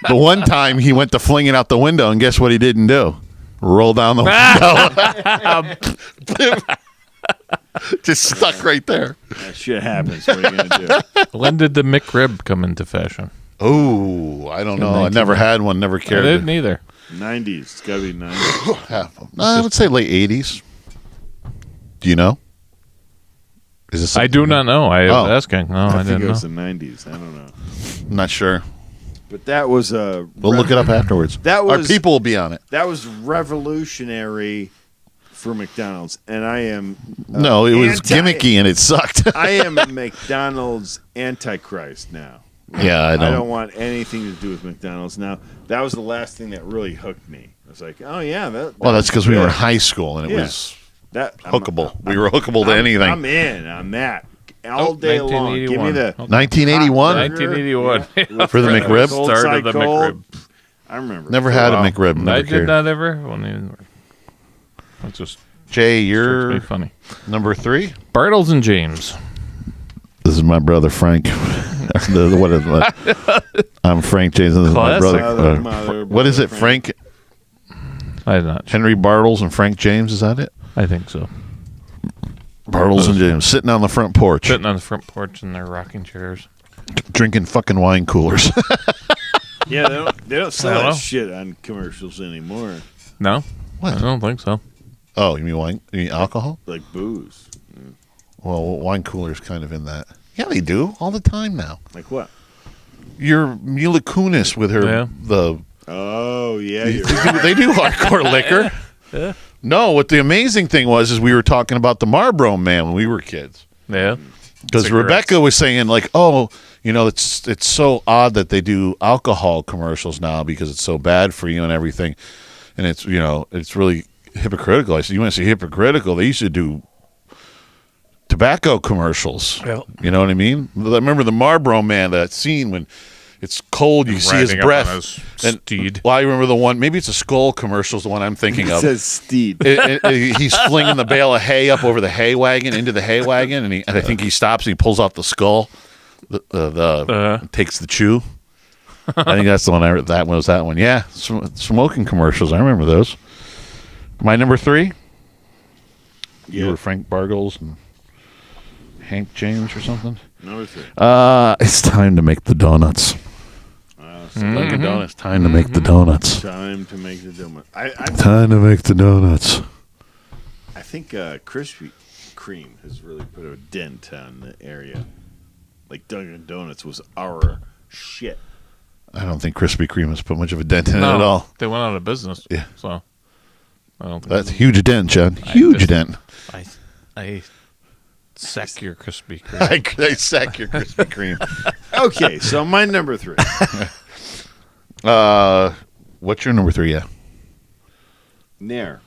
The one time he went to fling it out the window, and guess what he didn't do? Roll down the window. Just stuck right there. That shit happens. What are you gonna do? When did the McRib come into fashion? Oh, I don't know. I never had one. Never I cared. didn't either. 90s. It's got to be 90s. I would say late 80s. Do you know? Is this? I do not know. I was asking. No, I think didn't it know. was the 90s. I don't know. I'm not sure. But that was a. We'll look it up afterwards. Our people will be on it. That was revolutionary for McDonald's, and I am. No, it was gimmicky and it sucked. I am McDonald's antichrist now. Yeah, I I don't. don't want anything to do with McDonald's now. That was the last thing that really hooked me. I was like, oh yeah, Well, that's because we were in high school and it Yeah. was that hookable. We were hookable to anything. I'm in on that all day long. Give me the 1981? 1981. For the McRib? Started the McRib. I remember. Never had a McRib. Never I cared. did not ever. That's just Jay, you're funny. number 3? Bartles and James. This is my brother Frank. What is it? I'm Frank James. This is my Classic. brother. What is it, Frank? I'm not sure. Henry Bartles and Frank James. Is that it? I think so. Bartles and James sitting on the front porch, Sitting on the front porch in their rocking chairs. drinking fucking wine coolers. Yeah, they don't sell I don't that know. shit on commercials anymore. No? What? I don't think so. Oh, you mean wine? You mean alcohol? Like booze. Well, wine coolers kind of in that. Yeah, they do all the time now. Like what? Your Mila Kunis with her Oh yeah, they do hardcore liquor. Yeah. No, what the amazing thing was we were talking about the Marlboro Man when we were kids. Yeah. Because Rebecca was saying like, oh, it's so odd that they do alcohol commercials now because it's so bad for you and everything, and it's it's really hypocritical. I said, you want to say hypocritical? They used to do tobacco commercials. Yeah. You know what I mean? I remember the Marlboro Man, that scene when it's cold, you see his Riding up breath. on his And- steed. Well, I remember the one, maybe it's a Skull commercial, is the one I'm thinking It of. says steed. He's flinging the bale of hay up over the hay wagon, into the hay wagon, and I think he stops and he pulls out the skull, takes the chew. I think that's the one. That one. Yeah, smoking commercials. I remember those. My number 3. You were Frank Bartles and Hank James or something. Number 3. It's time to make the donuts. Dunkin' Donuts. Time to make the donuts. Time to make the donuts. Time to make the donuts. I think Krispy Kreme has really put a dent on the area. Like Dunkin' Donuts was our shit. I don't think Krispy Kreme has put much of a dent in it No, at all. They went out of business. Yeah. So I don't think That's a huge dent, John. Huge dent. I sack your Krispy Kreme. I sack your Krispy Kreme. Okay, so my number 3. What's your number 3? Yeah. Nair.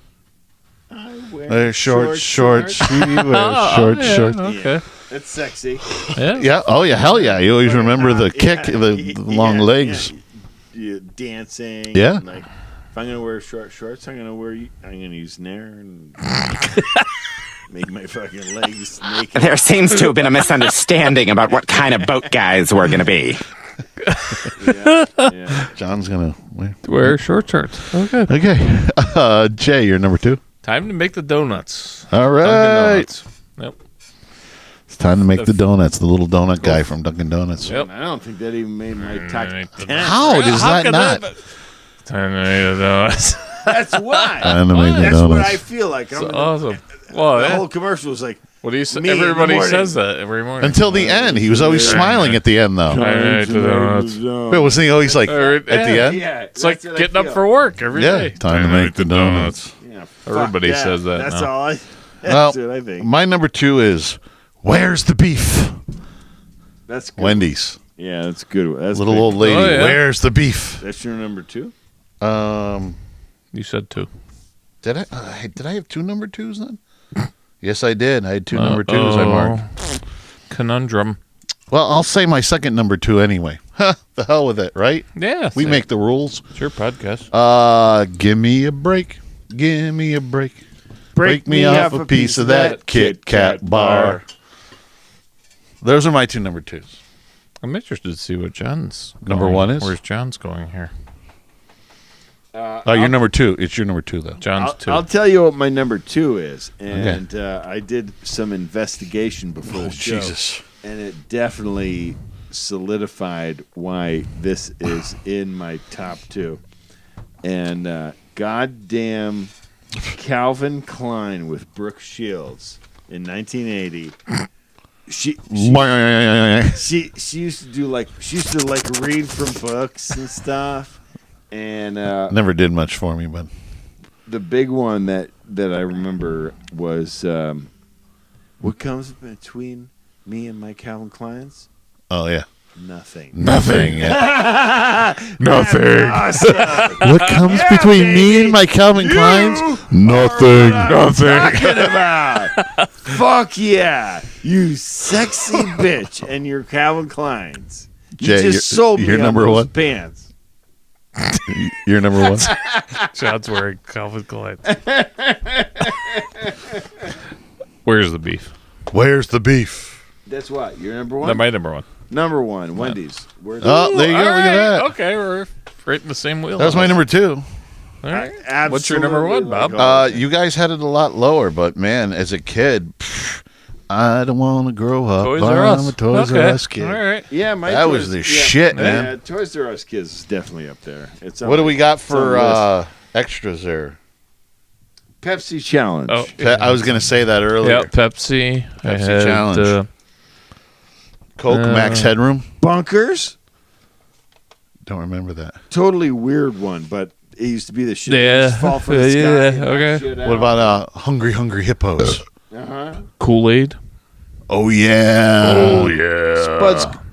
I wear shorts. She wears shorts. Okay. That's sexy. Yeah. Yeah. Oh yeah. Hell yeah. You always remember the kick, the long legs. Yeah, dancing. Yeah. Like, if I'm gonna wear short shorts, I'm gonna use Nair and make my fucking legs naked. There seems to have been a misunderstanding about what kind of boat guys we're going to be. Yeah. John's gonna wear short shorts. Okay. Okay. Jay, you're number 2. Time to make the donuts. All right. Dunkin' Donuts. Yep. It's time to make the donuts. The little donut guy from Dunkin' Donuts. Yep. I don't think that even made my top 10. How does that not? Time to make the donuts. That's why. Time to make the That's donuts. what I feel like. That's awesome. Well, the yeah. whole commercial was like, What do you say? me in the Everybody morning. says that every morning. Until the end, he was always smiling at the end, though. Time to make the donuts. Wait, wasn't he always like at the end? Yeah, It's like that's what I getting up feel. for work every Yeah. day. Time to make the donuts. Yeah, fuck Everybody that. says that That's now. all I. Well, That's what I think. my number 2 is where's the beef? That's good. Wendy's. Yeah, that's good. That's Little good. old lady. Oh, yeah. Where's the beef? That's your number 2. You said 2. Did I? Did I have 2 number 2s then? Yes, I did. I had 2 number 2s I marked. Conundrum. Well, I'll say my second number 2 anyway. The hell with it, right? Yeah. We make the rules. It's your podcast. Give me a break. Give me a break. Break me off a piece of that Kit Kat bar. Those are my 2 number 2s. I'm interested to see what John's Number going. 1 is? Where's John's going here? You're number 2. It's your number 2, though. John's 2. I'll tell you what my number 2 is, and I did some investigation before the show, Jesus. and it definitely solidified why this is in my top 2. and goddamn Calvin Klein with Brooke Shields in 1980. She used to do read from books and stuff, and never did much for me, but the big one that I remember was what comes between me and my Calvin Kleins? Oh yeah. Nothing. Yeah. Nothing. Awesome. What comes between me and my Calvin Kleins? Nothing. Talking about. Fuck yeah, you sexy bitch, and your Calvin Kleins. You Jay, just sold me you're on number those one? pants. You're number one. John's wearing Calvin Klein. Where's the beef? Where's the beef? That's what you're number one. That's my number one. Number one, Wendy's. Where's Oh, there you go. Look at that. Okay, we're right in the same wheel. That was my number 2. All right. What's your number one, Bob? You guys had it a lot lower, but man, as a kid, I don't want to grow up. Toys R Us. I'm a Toys R Us kid. All right. Yeah, that was the shit, man. Yeah, Toys R Us kids is definitely up there. It's what do we got for extras there? Pepsi challenge. Oh, I was going to say that earlier. Yeah, Pepsi. Pepsi challenge. Coke Max Headroom. Bunkers. Don't remember that. Totally weird one, but it used to be the shit. Yeah. Just fall from the sky. Yeah. Okay. What about Hungry Hungry Hippos? Kool-Aid. Oh yeah. Oh yeah.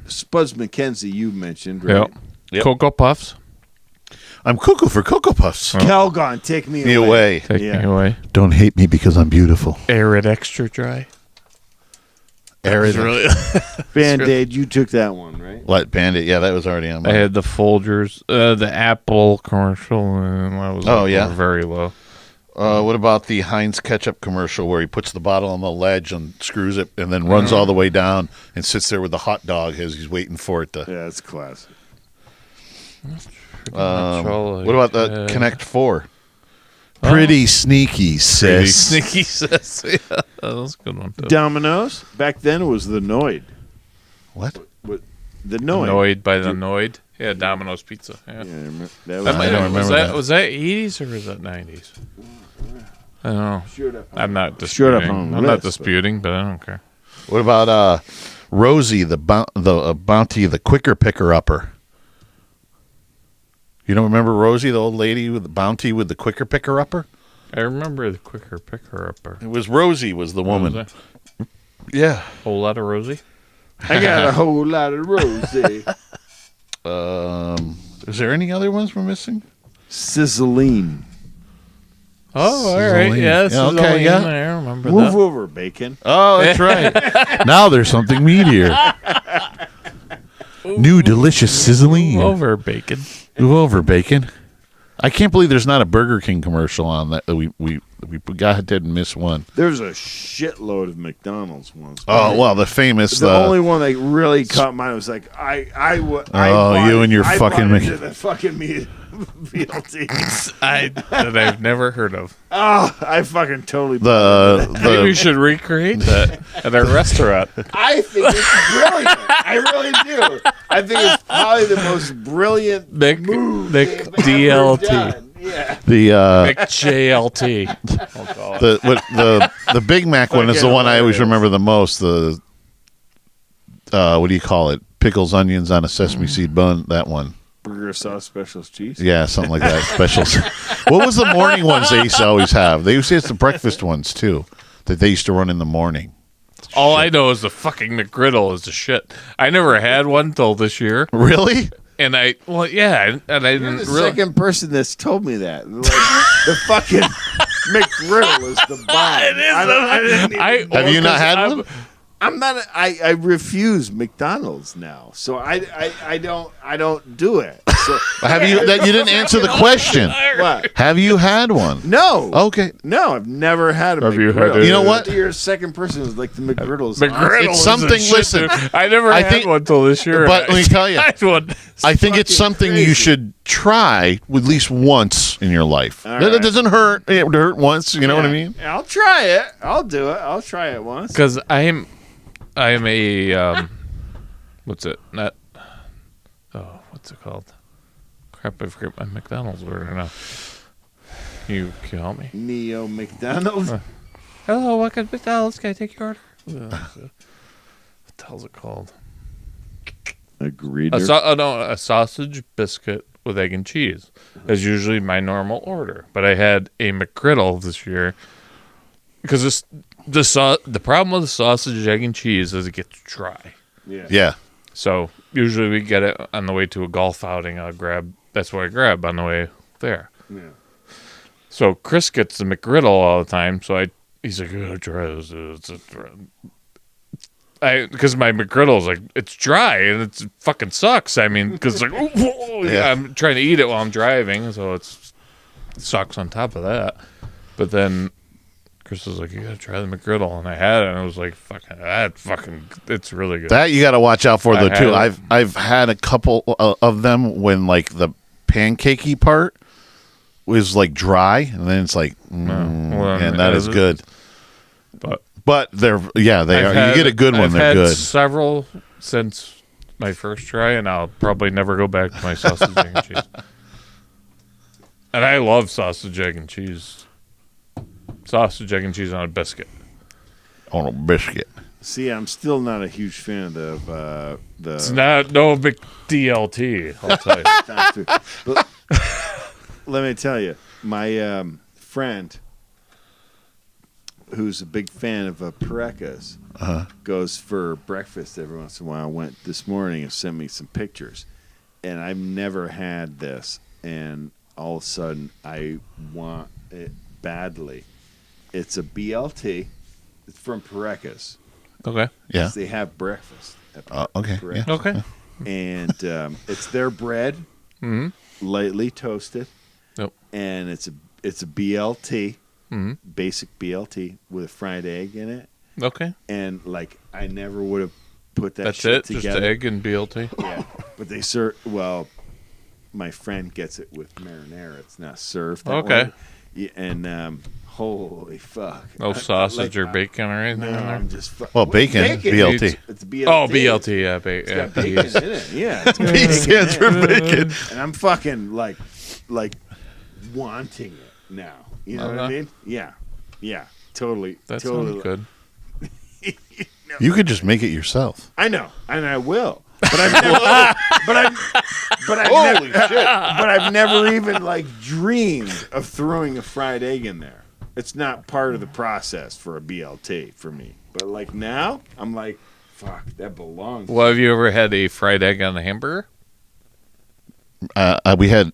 Spuds McKenzie, you mentioned, right? Yep. Cocoa Puffs. I'm cuckoo for Cocoa Puffs. Calgon, take me away. Take me away. Don't hate me because I'm beautiful. Arid Extra Dry. Arid. Really Band-Aid, you took that one, right? What Band-Aid? Yeah, that was already on. I had the Folgers, the Apple commercial, and that was very low. What about the Heinz ketchup commercial where he puts the bottle on the ledge and screws it and then runs all the way down and sits there with the hot dog as he's waiting for it to... Yeah, it's classic. What about the Connect 4? Pretty sneaky, sis. Pretty sneaky, sis. Yeah, that was a good one, too. Domino's? Back then it was the Noid. What? The Noid. Noid by the Noid? Yeah, Domino's Pizza. Yeah. I don't remember that. Was that 80s or was that 90s? I don't know. I'm not Showed up disputing. on the I'm not list, disputing, but I don't care. What about Rosie, the Bounty, the Quicker Picker Upper? You don't remember Rosie, the old lady with the Bounty with the Quicker Picker Upper? I remember the Quicker Picker Upper. It was Rosie was the woman. Was Yeah. Whole lot of Rosie? I got a whole lot of Rosie. Is there any other ones we're missing? Sizzling. Oh, all right. Yeah, okay, yeah. I remember Move that. over, bacon. Oh, that's right. Now there's something meatier. New delicious sizzling. Move over, bacon. Move over, bacon. I can't believe there's not a Burger King commercial on that. We didn't miss one. There's a shitload of McDonald's ones. Oh well, the famous. The only one that really caught mine was like I bought you and your I fucking bought into the fucking meal BLT. that I've never heard of. Oh, I fucking totally. Maybe we should recreate that at our restaurant. I think it's brilliant. I really do. I think it's probably the most brilliant move Nick DLT. Yeah. The McJLT. the Big Mac one is the one I always remember the most. The what do you call it? Pickles, onions on a sesame seed bun. That one. Burger sauce, specials, cheese. Yeah, something like that. Specials. What was the morning ones they used to always have? They used to have the breakfast ones too that they used to run in the morning. All I know is the fucking McGriddle is the shit. I never had one till this year. Really? And I didn't You're the second person that's told me that. Like, the fucking McGriddle is the bomb. Have you not had one? I'm not. I refuse McDonald's now, so I don't do it. So have you? You didn't answer the question. What? Have you had one? No. Okay. No, I've never had a Have you McGriddle. had it? You know what? You're a second person who's like the McGriddle's. McGriddle It's is something. the shit, Listen, dude. I never had one till this year. But let me tell you, I think it's something crazy. you should try at least once in your life. All It right. doesn't hurt. It would hurt once. You know what I mean? I'll try it. I'll do it. I'll try it once. Because I am a what's it? Not. Oh, what's it called? Crap, I forget my McDonald's order now. Can you help me? Neo McDonald's. Hello, welcome to McDonald's. Can I take your order? What the hell's it called? Agreed. A sausage biscuit with egg and cheese is usually my normal order. But I had a McGriddle this year because the problem with the sausage, egg, and cheese is it gets dry. Yeah. So usually we get it on the way to a golf outing. That's what I grab on the way there. Yeah. So Chris gets the McGriddle all the time. So he's like, try this. Because my McGriddle is like, it's dry and it fucking sucks. I mean, because like, I'm trying to eat it while I'm driving, so it sucks on top of that. But then Chris was like, you gotta try the McGriddle, and I had it, and I was like, it's really good. That you got to watch out for though too. I've had a couple of them when like the pancakey part was like dry, and then it's like, and that is good. But they are. You get a good one. I've they're had good. Several since my first try, and I'll probably never go back to my sausage, egg, and cheese. And I love sausage, egg, and cheese. Sausage, egg, and cheese on a biscuit. On a biscuit. See, I'm still not a huge fan of the. It's no big DLT. I'll tell you. But let me tell you, my friend, who's a big fan of Parecas, goes for breakfast every once in a while. Went this morning and sent me some pictures, and I've never had this, and all of a sudden I want it badly. It's a BLT. It's from Parecas. Okay. Yeah. They have breakfast. Okay. Parecas. Yeah. Okay. And it's their bread, lightly toasted. Yep. And it's a BLT. Basic BLT with a fried egg in it. Okay. And like I never would have put that That's shit it? together. Just egg and BLT? Yeah. But they my friend gets it with marinara. It's not served that way. Yeah, and holy fuck. No sausage or bacon or anything in there? I'm just bacon. BLT. It's BLT. Oh, BLT, yeah. It's got bacon in it. Yeah. It's got B stands for bacon. And I'm fucking like wanting it now. You know what I mean? Yeah. Yeah. Totally. That totally sounds good. You could just make it yourself. I know, and I will. But I've never, but I've never even like dreamed of throwing a fried egg in there. It's not part of the process for a BLT for me. But like now, I'm like, fuck, that belongs. Well, have you ever had a fried egg on a hamburger? I've had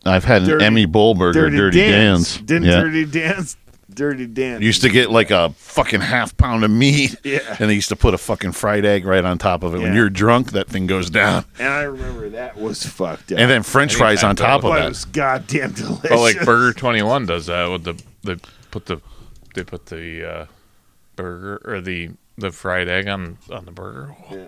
an Emmy Bowl burger, Dirty Dan's. Dirty Dan used to get like a fucking half pound of meat, yeah, and they used to put a fucking fried egg right on top of it. When you're drunk, that thing goes down. And I remember that was fucked up. And then French fries on top of that. It was goddamn delicious. Oh, like Burger 21 does that with they put the burger or the fried egg on the burger. Yeah.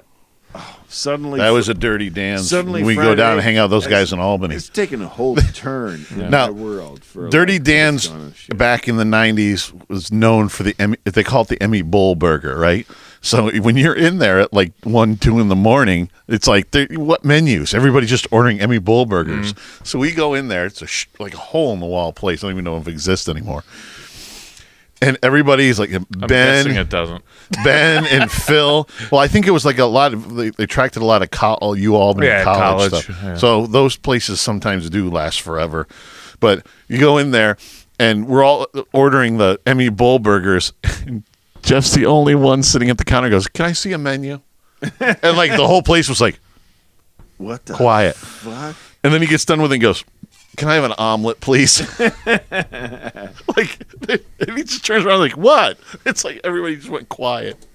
Oh, suddenly that was a Dirty Dan's. Suddenly we go down and hang out with those guys in Albany. It's taken a whole turn in now, my world. For Dirty Dan's back in the 90s was known for the Emmy. They call it the Emmy Bowl burger, right? So when you're in there at like 1, 2 in the morning, it's like what menus? Everybody's just ordering Emmy Bowl burgers. So we go in there. It's like a hole in the wall place. I don't even know if it exists anymore. And everybody's like I'm guessing it doesn't. Ben and Phil. Well, I think it was like a lot of they attracted a lot of Albany college stuff. Yeah. So those places sometimes do last forever. But you go in there, and we're all ordering the Emmy Bowl burgers. And Jeff's the only one sitting at the counter. Goes, "Can I see a menu?" And like the whole place was like, "What the quiet?" Fuck? And then he gets done with it and goes, "Can I have an omelet, please?" And he just turns around like, "What?" It's like everybody just went quiet.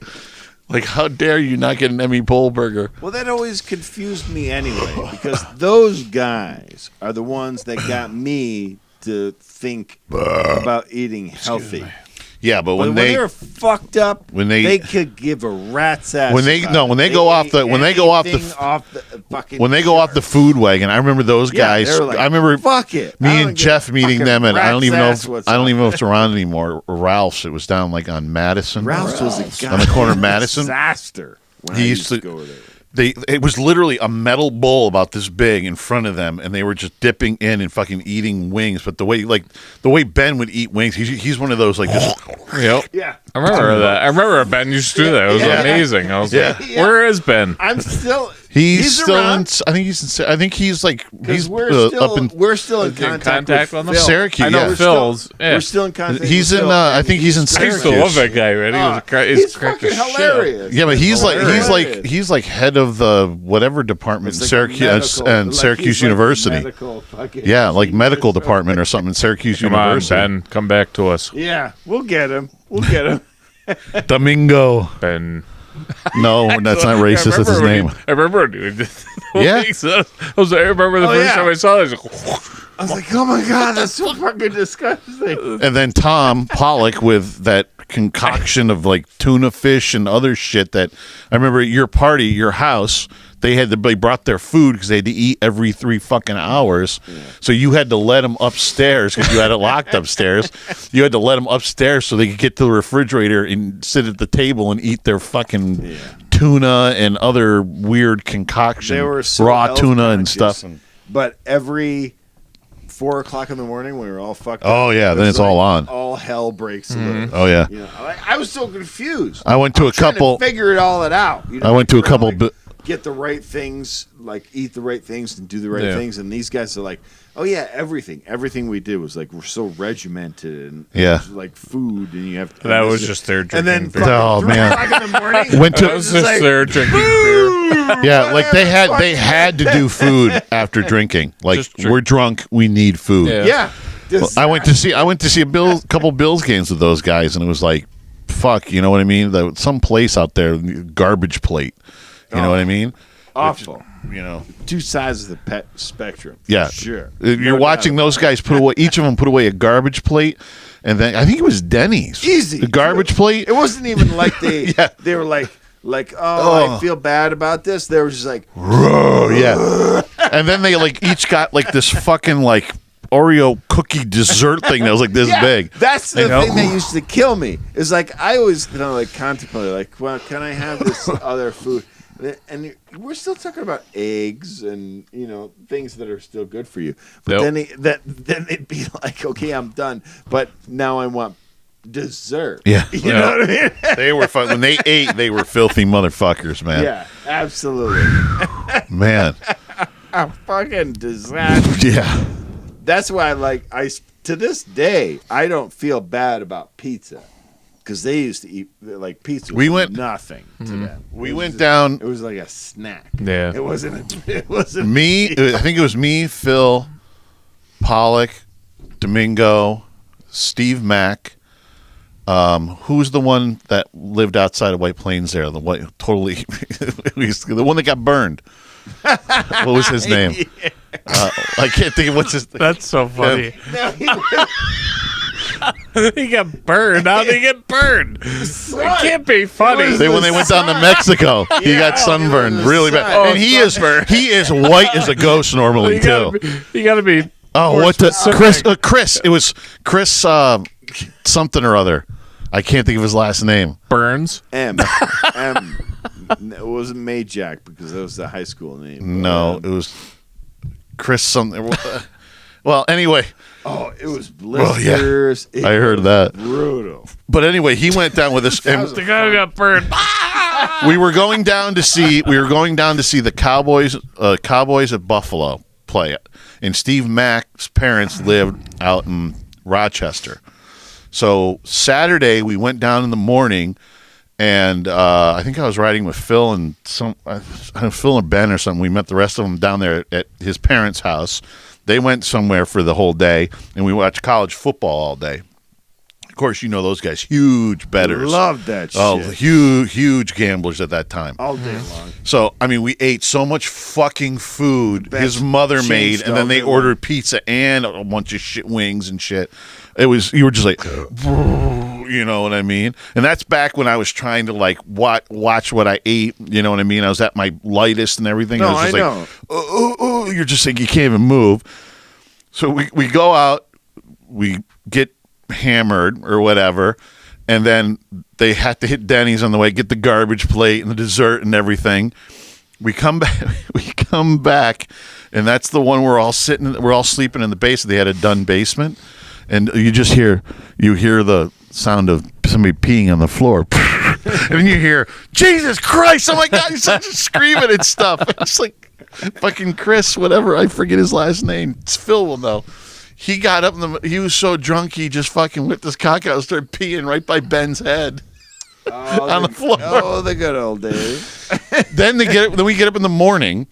Like, how dare you not get an Emmy Bowl burger? Well, that always confused me anyway, because those guys are the ones that got me to think about eating healthy. Yeah, but when they're fucked up, when they could give a rat's ass. When they go off the food wagon, I remember those guys. Like, I remember fuck it. Me and Jeff meeting them, and I don't even know if it's around anymore. Ralph's. It was down like on Madison. Ralph's was a on the corner of Madison. Disaster. He used to go there. it was literally a metal bowl about this big in front of them, and they were just dipping in and fucking eating wings. But the way Ben would eat wings, he's one of those like just. Yep. Yeah. I remember that. I remember Ben used to do that. It was amazing. I was like, "Where is Ben?" I'm still. He's still around. I think he's like he's we're still in contact with with him? Phil. Syracuse. I know Yeah. Phil's. We're still in contact. He's with in. Phil, I think he's in I used to love Syracuse. that guy, man. He's cracked fucking the shit up. hilarious. Yeah, but he's Hilarious. like head of the whatever department in It's like Syracuse medical- and like Syracuse he's like University. medical fucking- Yeah, like medical department or something in Syracuse Come on, University. Ben, come back to us, Yeah, we'll get him. We'll get him. Domingo. Ben. No, that's not racist. That's his name. I remember doing this. Yeah. I remember the first time I saw it. I was like, oh my god, that's so fucking disgusting. And then Tom Pollock with that concoction of like tuna fish and other shit that I remember at your party, your house, they brought their food because they had to eat every 3 fucking hours. Yeah. So you had to let them upstairs because you had it locked upstairs. You had to let them upstairs so they could get to the refrigerator and sit at the table and eat their fucking tuna and other weird concoction, They were so raw health tuna and conscious. stuff. But every 4 o'clock in the morning, when we were all fucked up. Oh, yeah, it then was it's all on. All hell breaks loose. Oh, yeah. You know, I was so confused. I went to a trying couple. to figure it all out. You know, I went to a trying couple. like, get the right things, like eat the right things and do the right things. And these guys are like, oh yeah, everything we did was like we're so regimented and it was like food, and you have to. That was just their drinking. And then beer. Oh, man. 3 o'clock in the morning, Went to- That was just their drinking beer. Yeah, like they had to do food after drinking. Like Just drink. we're drunk, we need food. Yeah. Well, I went to see a couple Bills games with those guys, and it was like, fuck, you know what I mean? Some place out there, garbage plate. You know what I mean? Awful. You know, 2 sides of the pet spectrum. yeah, Sure. You're watching those guys put away. Each of them put away a garbage plate, and then I think it was Denny's. Easy. The garbage plate. It wasn't even like they they were like I feel bad about this. They were just like, yeah. And then they like each got like this fucking like Oreo cookie dessert thing that was like this big. That's the You know? thing that used to kill me. Is like I always kind of like contemplate like, well, can I have this other food? And we're still talking about eggs and things that are still good for you. But then they'd be like, okay, I'm done. But now I want dessert. Yeah. You know what I mean? They were fun. When they ate, they were filthy motherfuckers, man. Yeah, absolutely. Man. A fucking disaster. Yeah. That's why to this day, I don't feel bad about pizza. Because they used to eat like pizza. Was nothing to them. We went down. It was like a snack. Yeah. It wasn't. It wasn't Me. I think it was me, Phil, Pollock, Domingo, Steve Mack. Who's the one that lived outside of White Plains there? The one that got burned. What was his name? I can't think of what's his name. That's so funny. No, He got burned. How did he get burned? It can't be funny. When they went down to Mexico, he got sunburned really bad, Oh, and he is white as a ghost normally too. You got to be. Oh, what the Chris? It was Chris something or other. I can't think of his last name. Burns. M. It wasn't Majak because that was the high school name. No, it was Chris something. Well, anyway. Oh, it was blisters. I heard that. Brutal. But anyway, he went down with us. And The guy who got burned. we were going down to see the Cowboys at Buffalo play it, and Steve Mack's parents lived out in Rochester. So Saturday we went down in the morning, and I think I was riding with Phil and Phil and Ben or something. We met the rest of them down there at his parents' house. They went somewhere for the whole day, and we watched college football all day. Of course, you know those guys, huge bettors. Love that shit. Oh, huge gamblers at that time. All day long. So, I mean, we ate so much fucking food his mother made, and then they ordered pizza and a bunch of shit wings and shit. You were just like, you know what I mean? And that's back when I was trying to like watch what I ate. You know what I mean? I was at my lightest and everything. No, I was just know. You're just like, you can't even move. So we go out, we get hammered or whatever, and then they had to hit Denny's on the way, get the garbage plate and the dessert and everything. We come back. We come back, and that's the one we're all sitting. We're all sleeping in the basement. They had a done basement, and you just hear the sound of somebody peeing on the floor, and then you hear Jesus Christ! Oh my God! He's just screaming and stuff. It's like fucking Chris, whatever. I forget his last name. It's Phil will know. He got up he was so drunk he just fucking whipped his cock out and started peeing right by Ben's head. On the floor. Oh, the good old days. Then we get up in the morning,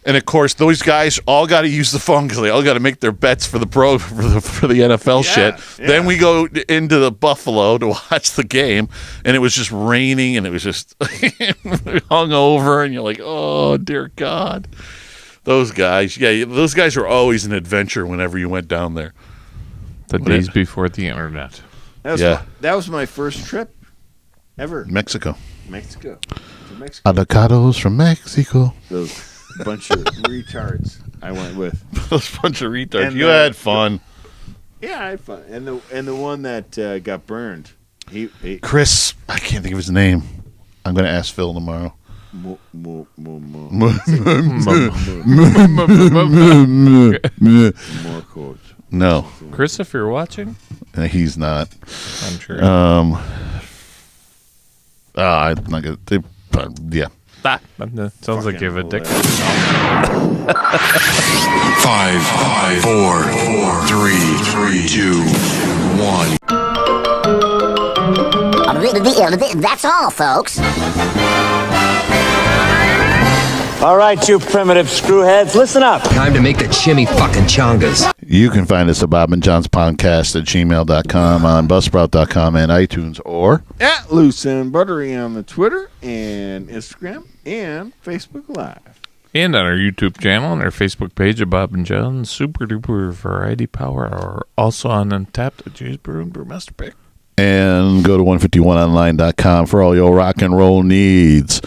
and of course those guys all got to use the phone because they all got to make their bets for the NFL shit. Yeah. Then we go into the Buffalo to watch the game, and it was just raining, and it was just hungover, and you're like, oh dear God. Those guys were always an adventure whenever you went down there. The days before the internet. That was my first trip ever. Mexico. To Mexico. Avocados from Mexico. Those bunch of retards I went with. Those bunch of retards. And you had fun. Yeah, I had fun. And the one that got burned. He Chris, I can't think of his name. I'm going to ask Phil tomorrow. More coach. No. Chris, if you're watching, he's not. I'm sure. I'm not gonna. Yeah. Sounds like you have a dick. 5, 4, 3, 2, 1. That's all, folks. All right, you primitive screwheads, listen up. Time to make the chimmy fucking chongas. You can find us at Bob and John's Podcast at gmail.com, on Buzzsprout.com, and iTunes, or at Loose and Buttery on the Twitter and Instagram and Facebook Live. And on our YouTube channel and our Facebook page of Bob and John's Super Duper Variety Power Hour. Also on Untapped at Jay's Brew and Brewmaster Pick. And go to 151online.com for all your rock and roll needs.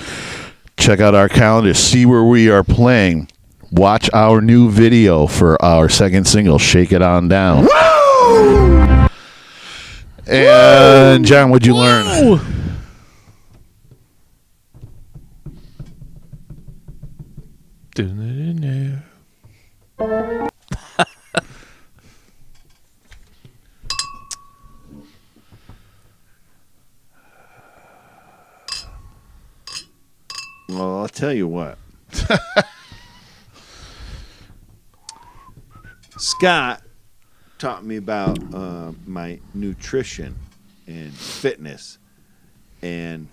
Check out our calendar. See where we are playing. Watch our new video for our second single, Shake It On Down. Woo! And, John, what'd you learn? Well, I'll tell you what. Scott taught me about my nutrition and fitness, and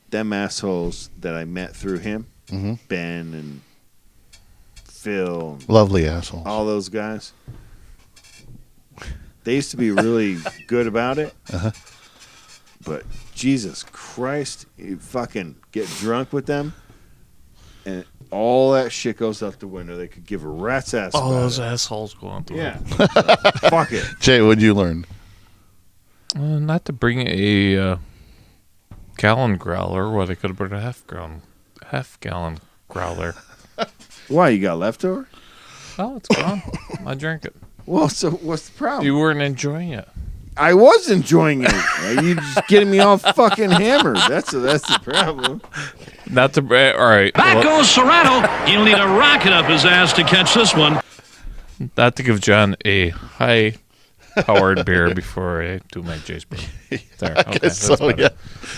them assholes that I met through him, Ben and Phil, and lovely assholes, all those guys. They used to be really good about it, but Jesus Christ, you fucking get drunk with them, and all that shit goes out the window. They could give a rat's ass. All about those it. assholes go out the window. Yeah. Fuck it. Jay, what'd you learn? Not to bring a gallon growler. What, I could have brought a half gallon growler. Why, you got leftover? Oh, it's gone. I drank it. Well, so what's the problem? You weren't enjoying it. I was enjoying it. You just getting me all fucking hammered. That's the problem. Not to all right. Back goes Serrano. He'll need a rocket up his ass to catch this one. Not to give John a high-powered beer before I do my Jay's Brew. There, I guess so, yeah.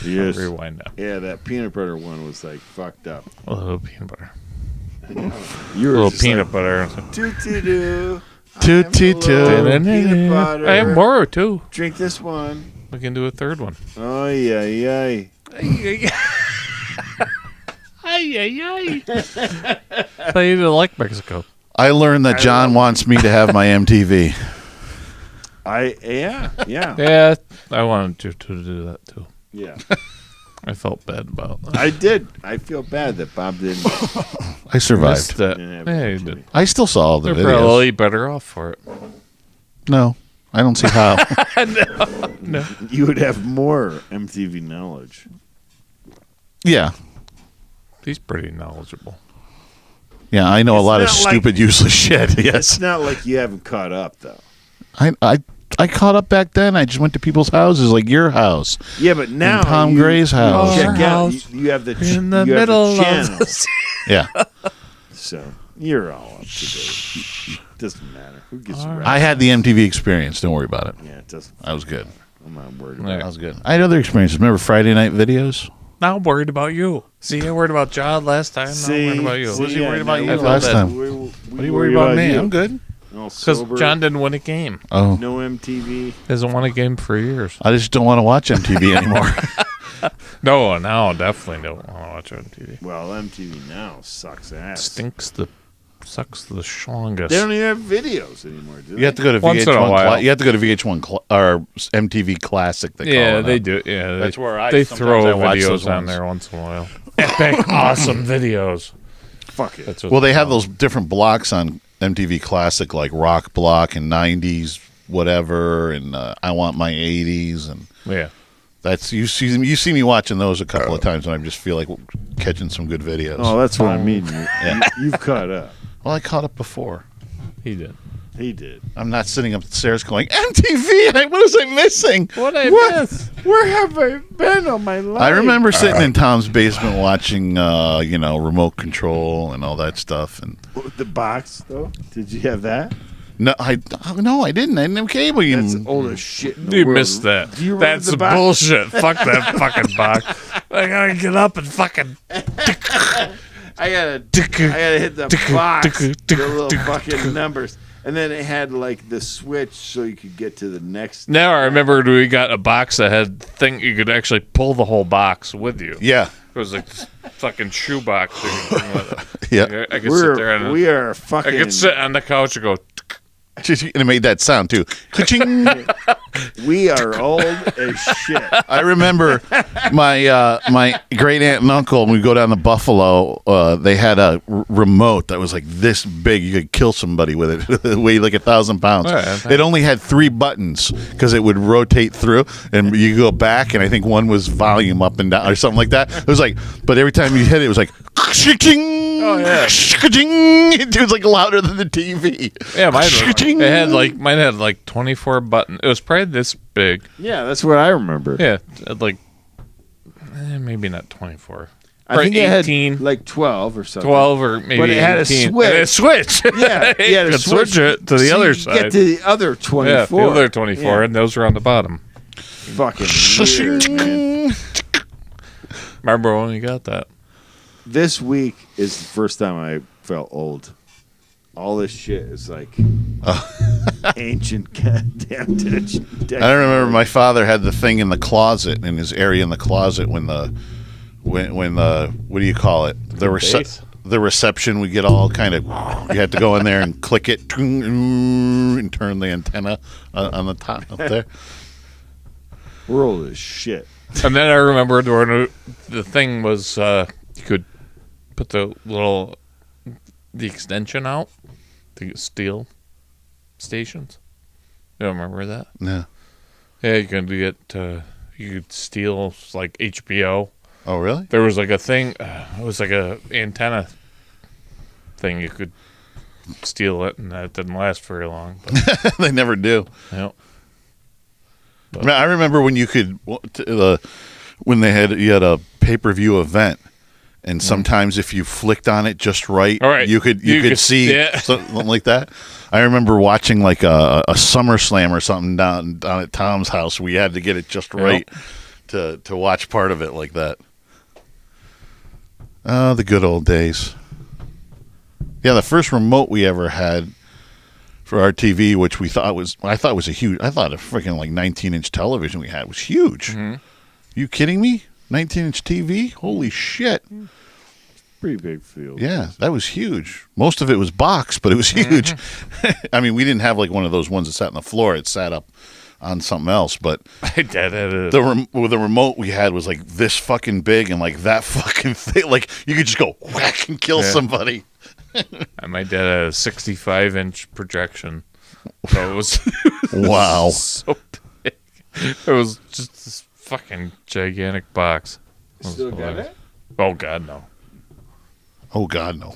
Yes. Rewind now. Yeah, that peanut butter one was like fucked up. A little peanut butter. You were a little just peanut like, butter. Toot-toot-doo. Peanut butter. I have more too. Drink this one. We can do a third one. Oh yeah. So you didn't like Mexico. I learned that John wants me to have my MTV. Yeah. I wanted you to do that too. Yeah. I felt bad about that. I did. I feel bad that Bob didn't. I survived. Yeah, you did. I still saw all the They're videos. probably better off for it. No, I don't see how. No. You would have more MTV knowledge. Yeah. He's pretty knowledgeable. Yeah, I know a lot of stupid, useless shit. Yes. It's not like you haven't caught up, though. I caught up back then. I just went to people's houses, like your house. Yeah, but now and Tom Gray's house. Check out. You have the in the middle channel. Yeah. So you're all up to date. Doesn't matter. Who gets around? I had the MTV experience. Don't worry about it. Yeah, it doesn't. I was good. I'm not worried about it. I was good. I had other experiences. Remember Friday night videos? Now I'm worried about you. See, I worried about John last time. Now I'm worried about you. Was he worried about you I felt last bad. time? What are you worried about me? I'm good. Because John didn't win a game. Oh. No MTV. Hasn't won a game for years. I just don't want to watch MTV anymore. No, now definitely don't want to watch MTV. Well, MTV now sucks ass. Sucks the strongest. They don't even have videos anymore, do they? You have to go to Once in a VH1. while. You have to go to VH1 or MTV Classic. They call Yeah, it they now. do. Yeah, That's where they sometimes throw I watch those videos on ones. there once in a while. Epic, awesome videos. Fuck it. That's what Well, they have those different blocks on MTV Classic, like Rock Block and 90s, whatever, and I Want My 80s, and yeah. that's you see me watching those a couple of times, and I just feel like catching some good videos. Oh, that's what I mean. Yeah. You've caught up. Well, I caught up before. He did. He did. I'm not sitting upstairs going, MTV, what was I missing? What I miss? Where have I been all my life? I remember sitting in Tom's basement watching, remote control and all that stuff. And The box, though? Did you have that? no, I didn't. I didn't have cable. That's old as shit in the You world. missed that. Do you remember That's the box? bullshit. Fuck that fucking box. I gotta get up and fucking. I gotta hit the box, the little fucking numbers. And then it had like the switch so you could get to the next. Now I remember we got a box that had thing you could actually pull the whole box with you. Yeah. It was like this fucking shoe box. That you could bring with it. Yeah. I could sit there and We are fucking. I could sit on the couch and go. And it made that sound too. Ka-ching. We are old as shit. I remember my great aunt and uncle. When we go down to Buffalo, they had a remote that was like this big. You could kill somebody with it. It weighed like 1,000 pounds. Yeah, It only had 3 buttons because it would rotate through, and you go back, and I think one was volume up and down or something like that. It was like, but every time you hit it, it was like. Oh yeah, it was like louder than the TV. yeah. Mine had like 24 buttons. It was probably this big. Yeah, that's what I remember. Yeah, it had like maybe not 24. I think it 18, had like 12 or something. 12 or maybe But it had a 18. switch. And a switch. Yeah, you had a could switch it to the so other you side. Get to the other 24. Yeah, the other 24, Yeah. and those were on the bottom. Fucking weird, man. Remember when we got that? This week is the first time I felt old. All this shit is like ancient goddamn decade. I remember my father had the thing in the closet, in his area in the closet when the what do you call it? The reception would get all kind of. You had to go in there and click it and turn the antenna on the top up there. We're old as shit. And then I remember when the thing was you could put the extension out, the steel stations. You don't remember that? No. Yeah, you could get you could steal like HBO. Oh, really? There was like a thing. It was like a antenna thing. You could steal it, and that didn't last very long. But, They never do. yep. I remember when you could when you had a pay-per-view event, and sometimes if you flicked on it just right, All right. you could see yeah. something like that. I remember watching like a SummerSlam or something down at Tom's house. We had to get it just right to watch part of it like that. Oh, the good old days. Yeah, the first remote we ever had for our TV, which I thought was a freaking like 19-inch television we had was huge. Mm-hmm. You kidding me? 19-inch TV? Holy shit. Pretty big field. Yeah, that was huge. Most of it was box, but it was huge. I mean, we didn't have like one of those ones that sat on the floor. It sat up on something else, but the remote we had was like this fucking big and like that fucking thing. Like you could just go whack and kill somebody. My dad had a 65-inch projection. So it was wow. So big. It was just this fucking gigantic box. Still got it? Oh God, no. Oh God, no.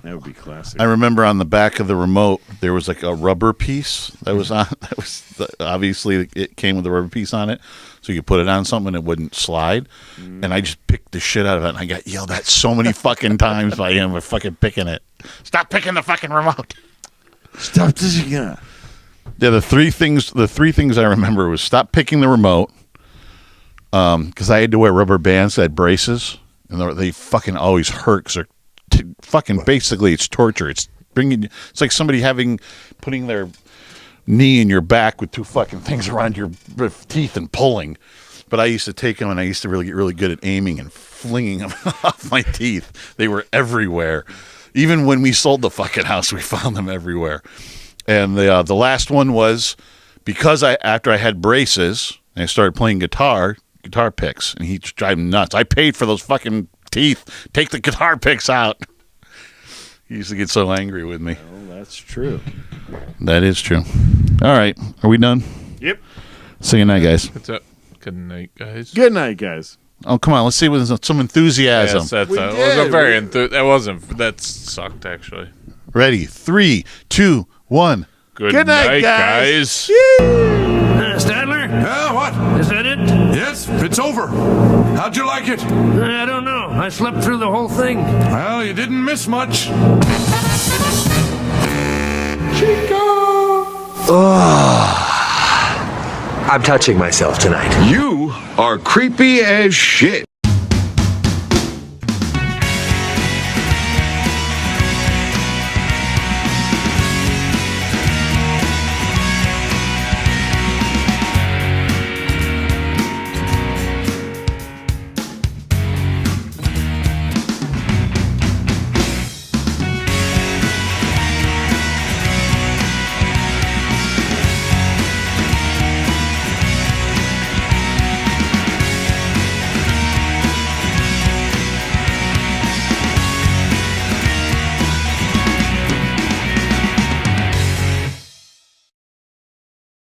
That would be classic. I remember on the back of the remote there was like a rubber piece that was on. That was obviously it came with a rubber piece on it, so you could put it on something and it wouldn't slide. And I just picked the shit out of it, and I got yelled at so many fucking times by him for fucking picking it. Stop picking the fucking remote. Stop this again. Yeah, the three things I remember was stop picking the remote, because I had to wear rubber bands that had braces, and they fucking always hurt because they're fucking basically it's torture. It's like somebody putting their knee in your back with two fucking things around your teeth and pulling. But I used to take them, and I used to really get really good at aiming and flinging them off my teeth. They were everywhere. Even when we sold the fucking house, we found them everywhere. And the last one was because after I had braces and I started playing guitar picks, and he'd drive me nuts. I paid for those fucking teeth. Take the guitar picks out. He used to get so angry with me. Well, that's true. That is true. All right. Are we done? Yep. Say goodnight, guys. What's up? Good night, guys. Good night, guys. Oh, come on. Let's see with some enthusiasm. Yes, that was a very that sucked, actually. Ready? 3, 2, 1. Good night, guys. Stadler? Yeah, what? Is that it? Yes, it's over. How'd you like it? I don't know. I slept through the whole thing. Well, you didn't miss much. Chico! I'm touching myself tonight. You are creepy as shit.